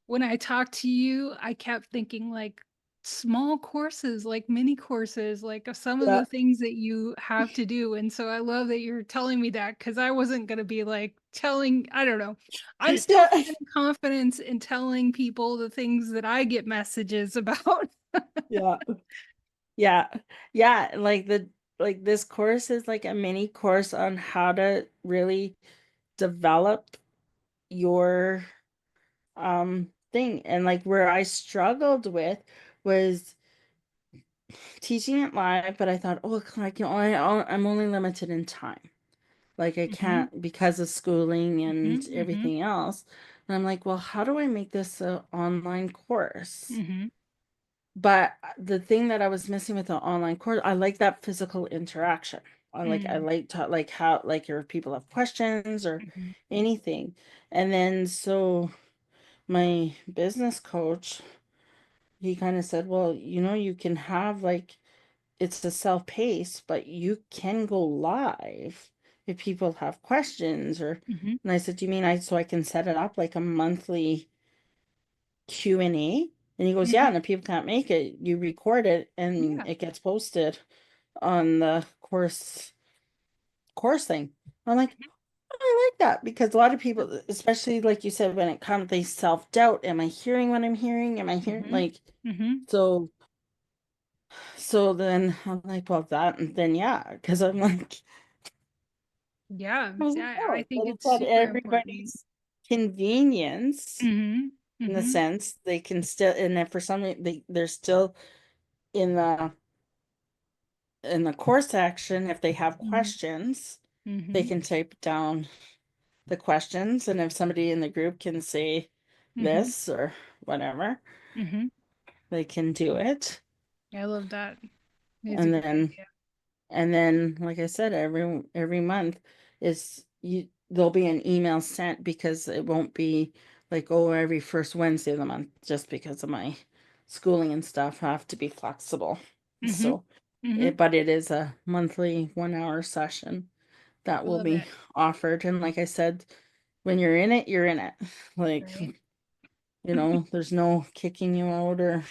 when I talked to you, I kept thinking like small courses, like mini courses, like of some of Yeah. the things that you have to do. And so I love that you're telling me that, because I wasn't going to be like telling, I don't know. I'm still Yeah. finding confidence in telling people the things that I get messages about. Yeah. Yeah. Yeah. Like this course is like a mini course on how to really develop your thing. And like where I struggled with was teaching it live, but I thought, oh, like, I'm only limited in time. Like I Hmm. can't because of schooling Hmm. and Hmm. everything else. And I'm like, well, how do I make this an online course? Hmm. But the thing that I was missing with the online course, I like that physical interaction. I Hmm. like to like how like if people have questions or Hmm. anything. And then so my business coach, he kind of said, well, you can have like it's a self-paced, but you can go live if people have questions or Hmm. and I said, do you mean so I can set it up like a monthly Q&A? And he goes, yeah, Hmm. and if people can't make it, you record it and Yeah. it gets posted on the course thing. I'm like, I like that because a lot of people, especially like you said, when it comes, they self-doubt. Am I hearing what I'm hearing? Am I hearing Hmm. like Hmm. so so then I'm like, well that and then yeah, because I'm like Yeah. I was like, Yeah. I oh, think but it's it's at super important. everybody's convenience Hmm. in the Hmm. sense they can still, and then for some reason they're still in the course section. If they have Hmm. questions, they Hmm. can type down the questions, and if somebody in the group can say Hmm. this or whatever, Hmm. they can do it. I love that. It's a And great then idea. like I said, every month is you there'll be an email sent because it won't be like, oh, every first Wednesday of the month, just because of my schooling and stuff. I have to be flexible. Hmm. So Hmm. but it is a monthly 1 hour session that I will love be it. offered. And like I said, when you're in it, you're in it. Like, Right. there's no kicking you out or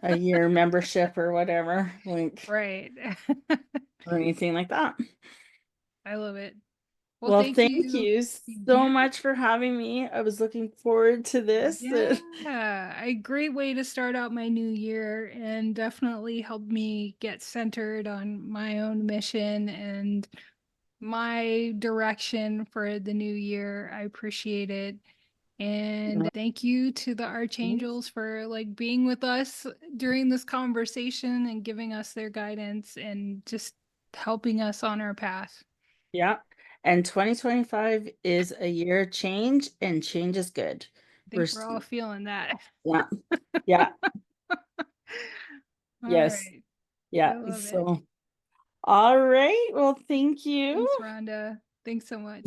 a year membership or whatever, like, Right. or anything like that. I love it. Well, Well, thank thank you. you Yeah. so much for having me. I was looking forward to this. Yeah. A great way to start out my new year, and definitely helped me get centered on my own mission and my direction for the new year. I appreciate it. And thank you to the archangels for like being with us during this conversation and giving us their guidance and just helping us on our path. Yeah. And 2025 is a year of change, and change is good. I We're, think we're all feeling that. yeah, yeah, All yes, right. I yeah. love it. So, all right. Well, thank you. Thanks, Rhonda. Thanks so much.